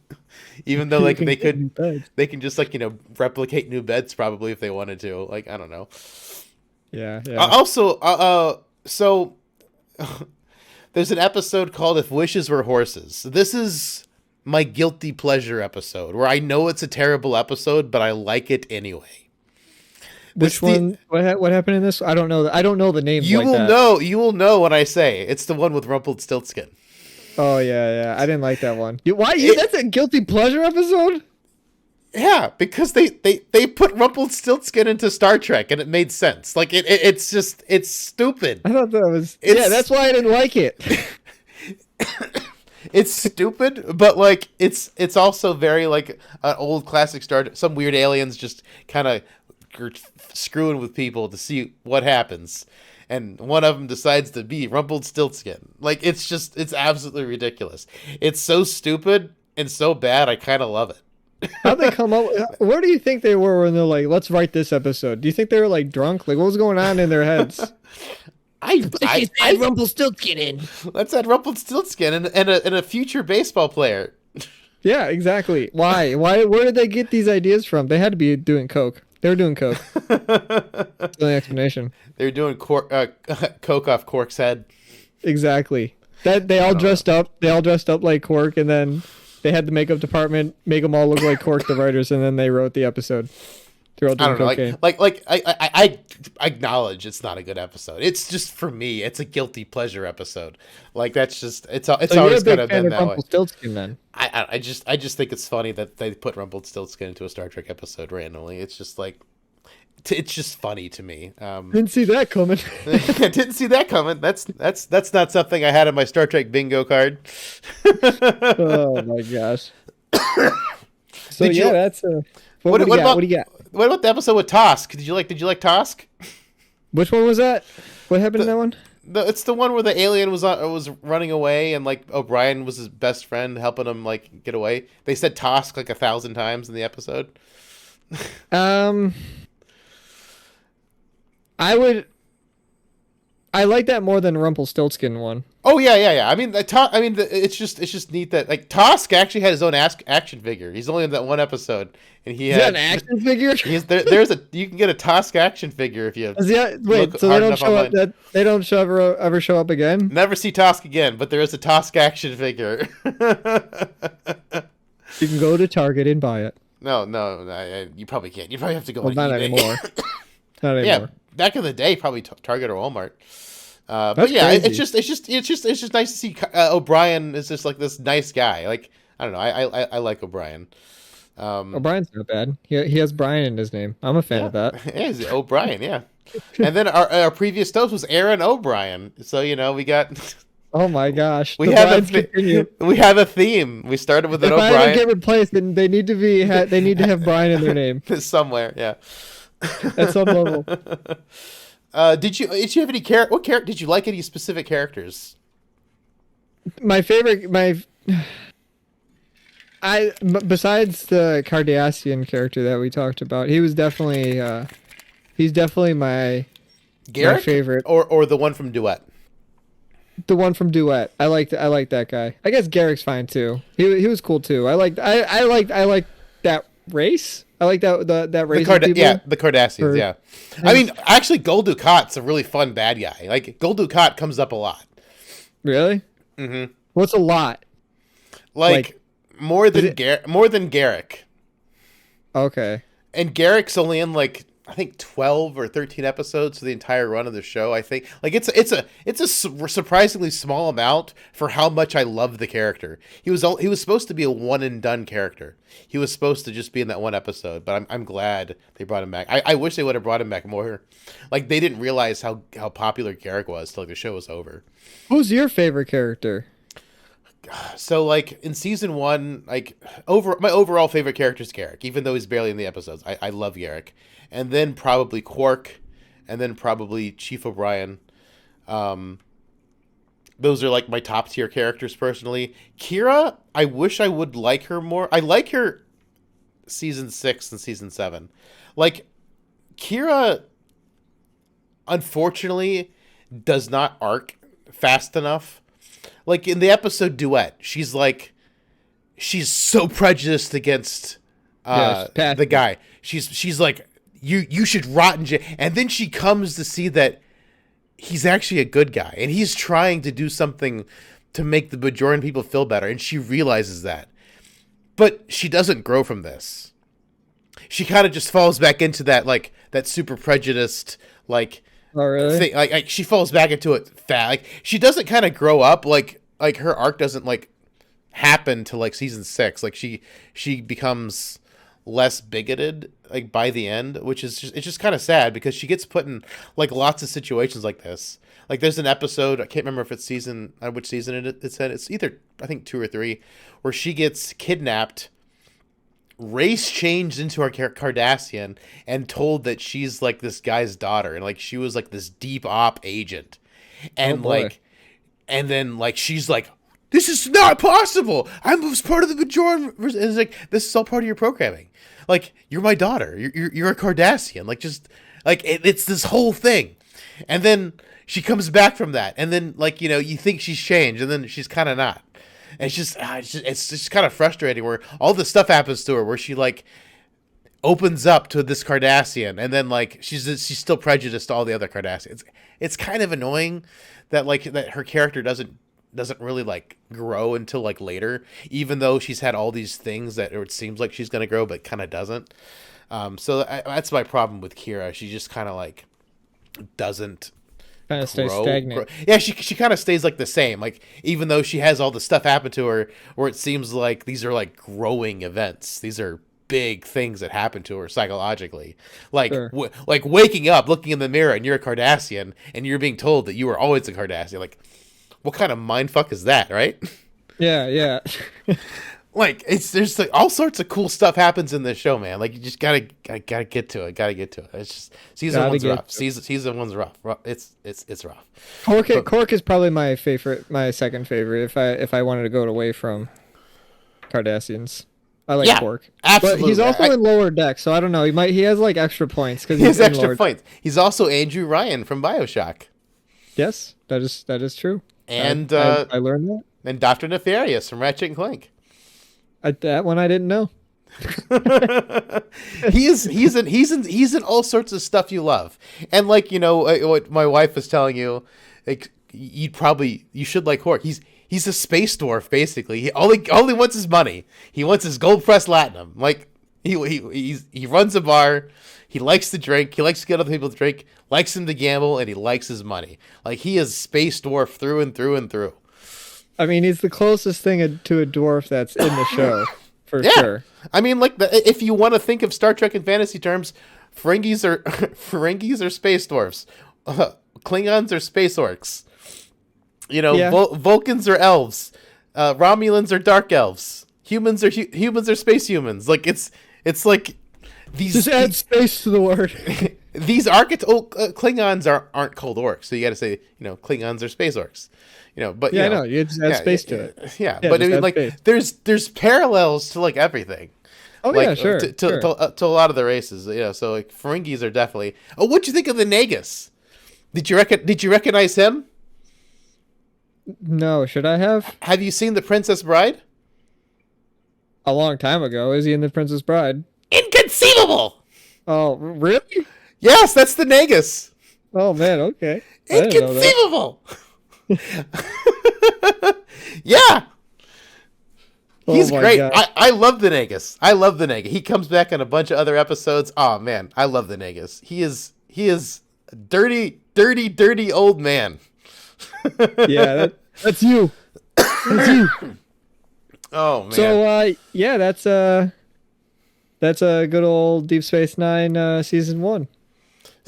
like You can get new beds. they can just like replicate new beds probably if they wanted to. Like, I don't know. Yeah, yeah. Also, so there's an episode called "If Wishes Were Horses." This is my guilty pleasure episode, where I know it's a terrible episode, but I like it anyway. Which one? What happened in this? I don't know. I don't know the names. You will know when I say it's the one with Rumpelstiltskin. Oh yeah. I didn't like that one. That's a guilty pleasure episode? Yeah, because they put Rumpelstiltskin into Star Trek, and it made sense. Like it's stupid. I thought that was that's why I didn't like it. It's stupid, but like it's also very like an old classic some weird aliens just kind of screwing with people to see what happens, and one of them decides to be Rumpelstiltskin. Like, it's absolutely ridiculous. It's so stupid and so bad, I kind of love it. How'd they come up? Where do you think they were when they're like, let's write this episode? Do you think they were like drunk? Like, what was going on in their heads? I add Rumpelstiltskin in. Let's add Rumpelstiltskin and a future baseball player. Yeah, exactly. Why? Where did they get these ideas from? They had to be doing coke. They were doing coke. That's the explanation. They were doing coke off Quark's head. Exactly. That they all dressed up. They all dressed up like Quark, and then they had the makeup department make them all look like Quark, the writers, and then they wrote the episode. They're all doing cocaine. I acknowledge it's not a good episode. It's just, for me, it's a guilty pleasure episode. Like, that's just it's always kind of been that way. Then. I just think it's funny that they put Rumpelstiltskin into a Star Trek episode randomly. It's just like, it's just funny to me. Didn't see that coming. Didn't see that coming. That's not something I had on my Star Trek bingo card. Oh my gosh. So that's what do you got? What about the episode with Tosk? Did you like Tosk? Which one was that? What happened in that one? It's the one where the alien was running away, and like O'Brien was his best friend helping him like get away. They said Tosk like 1,000 times in the episode. I like that more than Rumpelstiltskin one. Oh yeah. I mean, it's just neat that like Tosk actually had his own action figure. He's only in that one episode, and he had an action figure. You can get a Tosk action figure if you. So they don't show up. They don't ever show up again. Never see Tosk again, but there is a Tosk action figure. You can go to Target and buy it. No, you probably can't. You probably have to go. Well, not anymore. Not anymore. Yeah, back in the day, probably Target or Walmart. But yeah, crazy. it's just nice to see O'Brien is just like this nice guy. Like, I don't know, I like O'Brien. O'Brien's not bad. He has Brian in his name. I'm a fan of that. Yeah, he's O'Brien. Yeah, and then our previous host was Aaron O'Brien. So we got. Oh my gosh! We have a theme. We started with an O'Brien. If I ever get replaced, then they need to have Brian in their name somewhere. Yeah, at some level. Did you have any what character did you like? Any specific characters? My favorite, besides the Cardassian character that we talked about, he's definitely my favorite, or the one from Duet. The one from Duet. I like that guy. I guess Garrick's fine too. He was cool too. I like that race. I like that race. The Cardassians. Yeah. I mean, actually, Gul Dukat's a really fun bad guy. Like, Gul Dukat comes up a lot. Really? Mm-hmm. What's a lot? Like more than Garrick. Okay. And Garrick's only in like, I think 12 or 13 episodes for the entire run of the show. I think like it's a surprisingly small amount for how much I love the character. He was supposed to be a one and done character. He was supposed to just be in that one episode, but I'm glad they brought him back. I wish they would have brought him back more. Like, they didn't realize how popular Garrick was till like the show was over. Who's your favorite character? So, like, in season 1, like, my overall favorite character is Garrick, even though he's barely in the episodes. I love Garrick. And then probably Quark, and then probably Chief O'Brien. And those are like my top tier characters personally. Kira, I wish I would like her more. I like her season 6 and season 7. Like, Kira, unfortunately, does not arc fast enough. Like, in the episode Duet, she's so prejudiced against the guy. She's like, you should rot in jail. And then she comes to see that he's actually a good guy, and he's trying to do something to make the Bajoran people feel better, and she realizes that. But she doesn't grow from this. She kind of just falls back into that, like, that super prejudiced, like, oh, really? thing. Like she falls back into it fast. Like, she doesn't kind of grow up. Like her arc doesn't, like, happen to, like, season 6. Like, she becomes less bigoted, like, by the end, which is it's just kind of sad, because she gets put in, like, lots of situations like this. Like, there's an episode, I can't remember if it's which season it said. It's either, I think, 2 or 3, where she gets kidnapped, race changed into her Cardassian, and told that she's, like, this guy's daughter, and, like, she was, like, this deep op agent, and and then, like, she's like, this is not possible. I was part of the Bajoran. And it's like, this is all part of your programming. Like, you're my daughter. You're a Cardassian. Like, just like it's this whole thing. And then she comes back from that, and then, like, you know, you think she's changed, and then she's kind of not. And it's just kind of frustrating, where all this stuff happens to her, where she, like, opens up to this Cardassian, and then, like, she's still prejudiced to all the other Cardassians. It's kind of annoying that, like, that her character doesn't really, like, grow until, like, later, even though she's had all these things that it seems like she's going to grow, but kind of doesn't. So that's my problem with Kira. She just kind of, like, doesn't kind of stays stagnant. Yeah, she kind of stays, like, the same. Like, even though she has all the stuff happen to her, where it seems like these are, like, growing events. These are big things that happen to her psychologically. Like, Sure. Like waking up, looking in the mirror, and you're a Cardassian, and you're being told that you were always a Cardassian. Like, what kind of mindfuck is that, right? Yeah. Like, there's, like, all sorts of cool stuff happens in this show, man. Like, you just gotta get to it. It's just season one's rough. Season one's rough. It's rough. Cork is probably my second favorite. If I wanted to go away from Cardassians, I like Cork. Absolutely. But he's also in Lower Deck, so I don't know. He has, like, extra points because he has extra points. He's also Andrew Ryan from BioShock. Yes, that is true. And I learned that. And Dr. Nefarious from Ratchet and Clank. That one I didn't know. he's in all sorts of stuff you love. And, like, you know, what my wife was telling you, like, you should like Hork. He's a space dwarf, basically. All he wants is money. He wants his gold pressed latinum. Like, he runs a bar. He likes to drink. He likes to get other people to drink. Likes him to gamble, and he likes his money. Like, he is space dwarf through and through and through. I mean, he's the closest thing to a dwarf that's in the show, for sure. I mean, like, if you want to think of Star Trek in fantasy terms, Ferengis are space dwarfs. Klingons are space orcs. You know, Vulcans are elves. Romulans are dark elves. Humans are space humans. Like, it's like these. Just add space to the word. These Klingons aren't cold orcs, so you got to say, you know, Klingons are space orcs. You know, but I know you just add space to it. Yeah, but I mean, like, space. there's parallels to, like, everything. Oh, like, yeah, sure. To a lot of the races, you know. So, like, Ferengis are definitely. Oh, what'd you think of the Nagus? Did you recognize him? No, should I have? Have you seen The Princess Bride? A long time ago. Is he in The Princess Bride? Inconceivable! Oh, really? Yes, that's the Nagus. Oh, man, okay. Inconceivable! Yeah! He's great. I love the Nagus. He comes back in a bunch of other episodes. Oh, man, I love the Nagus. He is a dirty old man. Yeah, that's you. That's you. Oh, man. So, yeah, that's a good old Deep Space Nine season 1.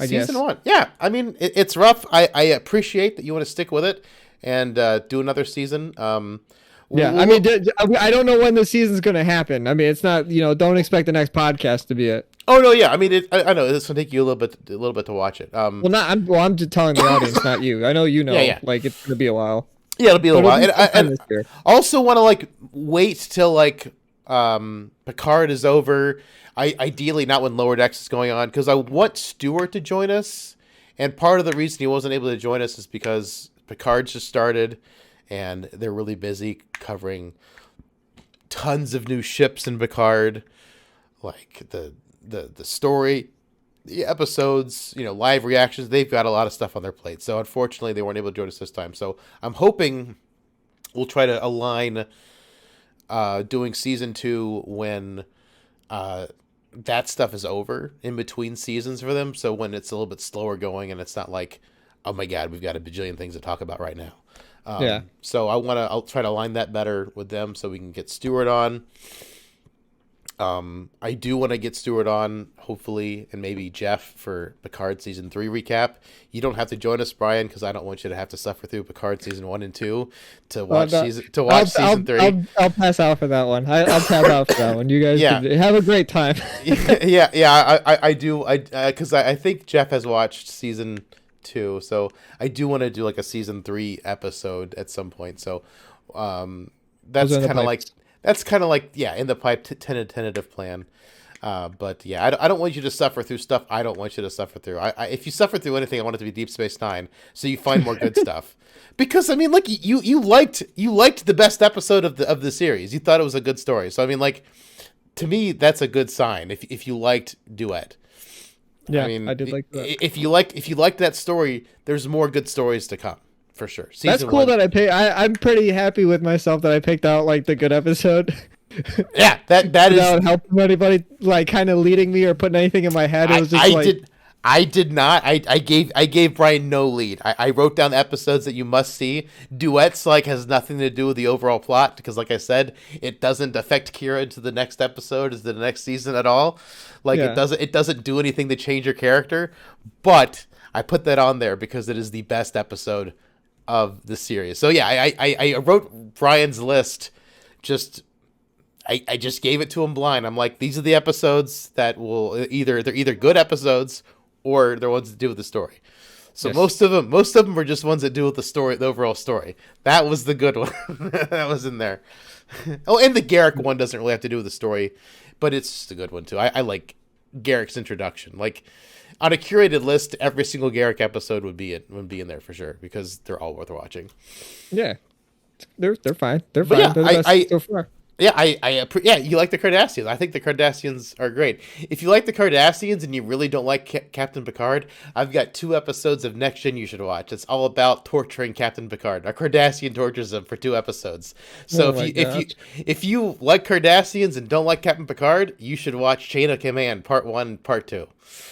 Season 1. Yeah, I mean, it's rough. I appreciate that you want to stick with it and do another season. Yeah, I mean, I don't know when the season's going to happen. I mean, it's not, you know, don't expect the next podcast to be it. Oh, no, yeah. I mean, I know this will take you a little bit to watch it. I'm just telling the audience, not you. I know you know. Yeah. Like, it's going to be a while. Yeah, it'll be a But little while. it'll be sometime And this year. I also want to like wait till like Picard is over. Ideally not when Lower Decks is going on, because I want Stuart to join us. And part of the reason he wasn't able to join us is because Picard just started, and they're really busy covering tons of new ships in Picard, like the story, the episodes, live reactions. They've got a lot of stuff on their plate. So unfortunately, they weren't able to join us this time. So I'm hoping we'll try to align doing season 2 when that stuff is over in between seasons for them. So when it's a little bit slower going and it's not like, oh my God, we've got a bajillion things to talk about right now. Yeah. So I'll try to align that better with them so we can get Stuart on. I do want to get Stuart on, hopefully, and maybe Jeff for Picard season 3 recap. You don't have to join us, Brian, because I don't want you to have to suffer through Picard season 1 and 2 to watch season 3. I'll pass out for that one. I'll tap out for that one. You guys Yeah. can have a great time. yeah. I do. Because I think Jeff has watched season 2, so I do want to do like a season 3 episode at some point. So that's kind of like in the pipe, tentative plan. But yeah, I don't want you to suffer through stuff I don't want you to suffer through. If you suffer through anything, I want it to be Deep Space Nine, so you find more good stuff. Because I mean, like you liked the best episode of the series. You thought it was a good story. So I mean, like, to me, that's a good sign. If you liked Duet. Yeah, I mean, I did like that. If you liked that story, there's more good stories to come. For sure. That's cool that I'm pretty happy with myself that I picked out like the good episode. Yeah, that is without helping anybody, like kind of leading me or putting anything in my head. It was just I did not. I gave Brian no lead. I wrote down episodes that you must see. Duets has nothing to do with the overall plot because, like I said, it doesn't affect Kira into the next episode, is the next season at all. It doesn't do anything to change your character. But I put that on there because it is the best episode of the series. So yeah, I wrote Brian's list. I just gave it to him blind. I'm like, these are the episodes that will they're either good episodes or they're ones that do with the story. So yes. most of them were just ones that do with the story, the overall story. That was the good one. That was in there. Oh, and the Garrick one doesn't really have to do with the story, but it's just a good one too. I like Garrick's introduction. Like, on a curated list, every single Garrick episode would be in there for sure because they're all worth watching. Yeah, they're fine. They're fine. Yeah, they're the best so far. Yeah, you like the Cardassians. I think the Cardassians are great. If you like the Cardassians and you really don't like Captain Picard, I've got 2 episodes of Next Gen you should watch. It's all about torturing Captain Picard. A Cardassian tortures him for 2 episodes. So if you like Cardassians and don't like Captain Picard, you should watch Chain of Command Part 1, Part 2.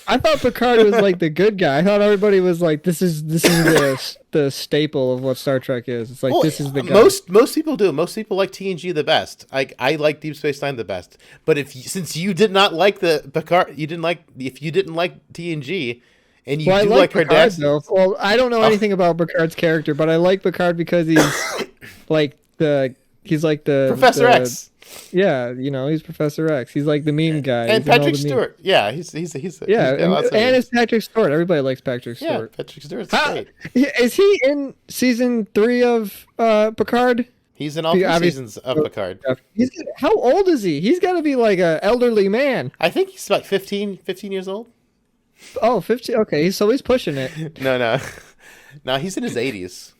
I thought Picard was like the good guy. I thought everybody was like, this is the staple of what Star Trek is. It's like, this is the guy. Most people do. Most people like TNG the best. I like Deep Space Nine the best. But since you did not like the Picard, if you didn't like TNG, and you do like Picard, Cardassians. though. Well, I don't know anything about Picard's character, but I like Picard because he's like the Professor X. Yeah, he's Professor X. He's like the meme guy. And Patrick Stewart. Yeah, he's and it's Patrick Stewart. Everybody likes Patrick Stewart. Yeah, Patrick Stewart's great. Is he in season 3 of Picard? He's in all 3 seasons of Picard. How old is he? He's got to be like an elderly man. I think he's like 15 years old. Oh, 15. Okay, so he's pushing it. No, he's in his 80s.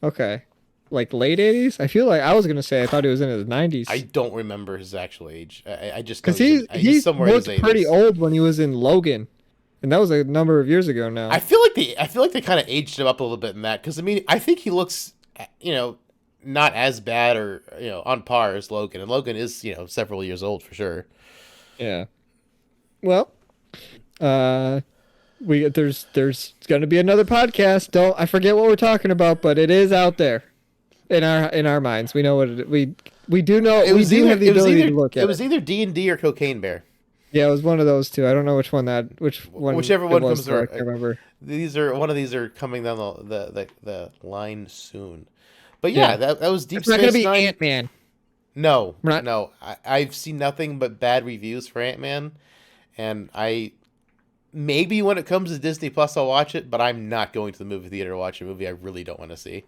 Okay. Like late 80s? I feel like I was gonna say I thought he was in his 90s. I don't remember his actual age. I just because he's somewhere looked in his 80s. Pretty old when he was in Logan, and that was a number of years ago now. I feel like they kind of aged him up a little bit in that because I mean I think he looks not as bad or on par as Logan, and Logan is several years old for sure. Yeah. Well, there's gonna be another podcast. I forget what we're talking about, but it is out there. In our minds, we know what we do know. We do have the ability to look at it. It was either D&D or Cocaine Bear. Yeah, it was one of those 2. I don't know whichever one comes. I can't remember. One of these are coming down the line soon. But yeah, that was Deep Space Nine. It's not gonna be Ant-Man. No. I've seen nothing but bad reviews for Ant-Man, and maybe when it comes to Disney Plus, I'll watch it, but I'm not going to the movie theater to watch a movie I really don't want to see.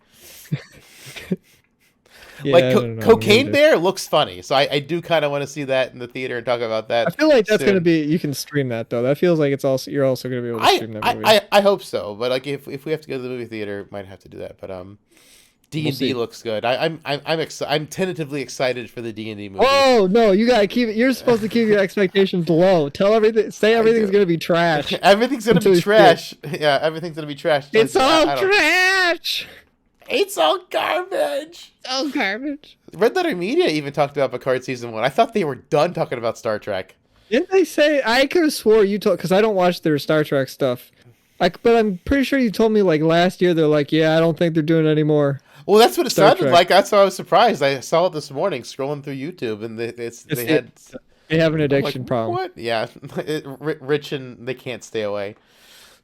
Yeah, Like I don't know, Cocaine me Bear looks funny, so I do kind of want to see that in the theater and talk about that. I feel like that's soon. gonna be. You can stream that though. That feels like it's also. You're also gonna be able to stream that movie. I hope so, but like if we have to go to the movie theater, might have to do that. But D&D looks good. I'm tentatively excited for the D&D movie. Oh no, you gotta keep it. You're supposed to keep your expectations low. Tell everything. Say everything's gonna be trash. Everything's gonna be trash. Yeah, everything's gonna be trash. It's all trash. It's all garbage. Oh, garbage. Red Letter Media even talked about Picard season 1. I thought they were done talking about Star Trek. Didn't they say? I could have swore you told, because I don't watch their Star Trek stuff. But I'm pretty sure you told me like last year. They're like, yeah, I don't think they're doing it anymore. Well, that's what it Star sounded Trek. like. That's why I was surprised. I saw it this morning scrolling through YouTube, and They have an addiction problem. What? Yeah, Rich and they can't stay away.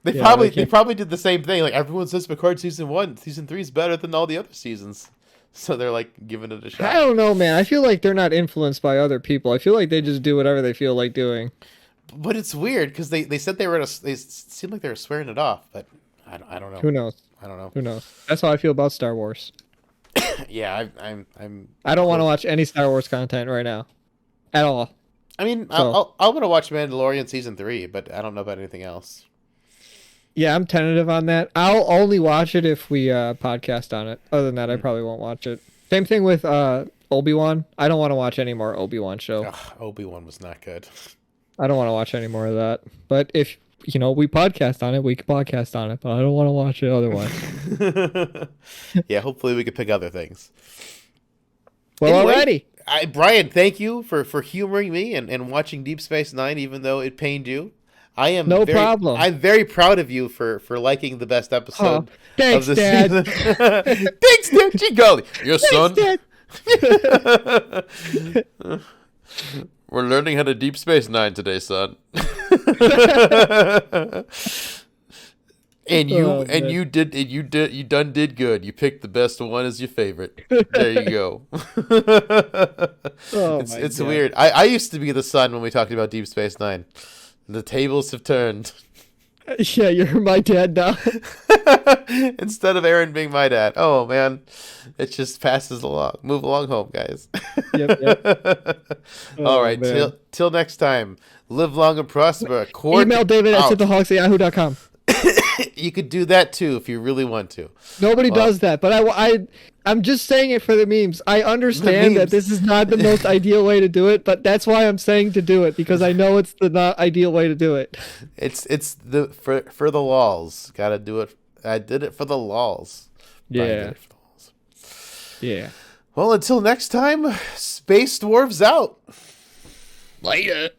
They Yeah, probably did the same thing. Like everyone says, Picard season 1, season 3 is better than all the other seasons, so they're like giving it a shot. I don't know, man. I feel like they're not influenced by other people. I feel like they just do whatever they feel like doing. But it's weird because they said they seemed like they were swearing it off, but I don't know. Who knows? I don't know. Who knows? That's how I feel about Star Wars. Yeah, I don't want to watch any Star Wars content right now, at all. I mean, So- I'm gonna watch Mandalorian season 3, but I don't know about anything else. Yeah, I'm tentative on that. I'll only watch it if we podcast on it. Other than that, I probably won't watch it. Same thing with Obi-Wan. I don't want to watch any more Obi-Wan show. Ugh, Obi-Wan was not good. I don't want to watch any more of that. But if we podcast on it, we can podcast on it. But I don't want to watch it otherwise. Yeah, hopefully we could pick other things. Well, Anyway, alrighty. Brian, thank you for humoring me and watching Deep Space Nine, even though it pained you. I am No problem. I'm very proud of you for liking the best episode Thanks, of the Dad. season. Thanks, Dad. Gee golly, your son. Dad. We're learning how to Deep Space Nine today, son. And you did good. You picked the best one as your favorite. There you go. It's God. weird. I used to be the son when we talked about Deep Space Nine. The tables have turned. Yeah, you're my dad now. Instead of Aaron being my dad. Oh man, it just passes along. Move along home, guys. Yep. All right, man. till next time. Live long and prosper. Email David at out. synthaholics@yahoo.com. You could do that too if you really want to. Nobody does that, but I'm just saying it for the memes. I understand that memes. this is not the most ideal way to do it, but that's why I'm saying to do it, because I know it's the not ideal way to do it. It's the for the lols. Gotta do it. I did it for the lols. Brian did Yeah. it for the lols. Yeah. Well, until next time, Space Dwarves out. Later.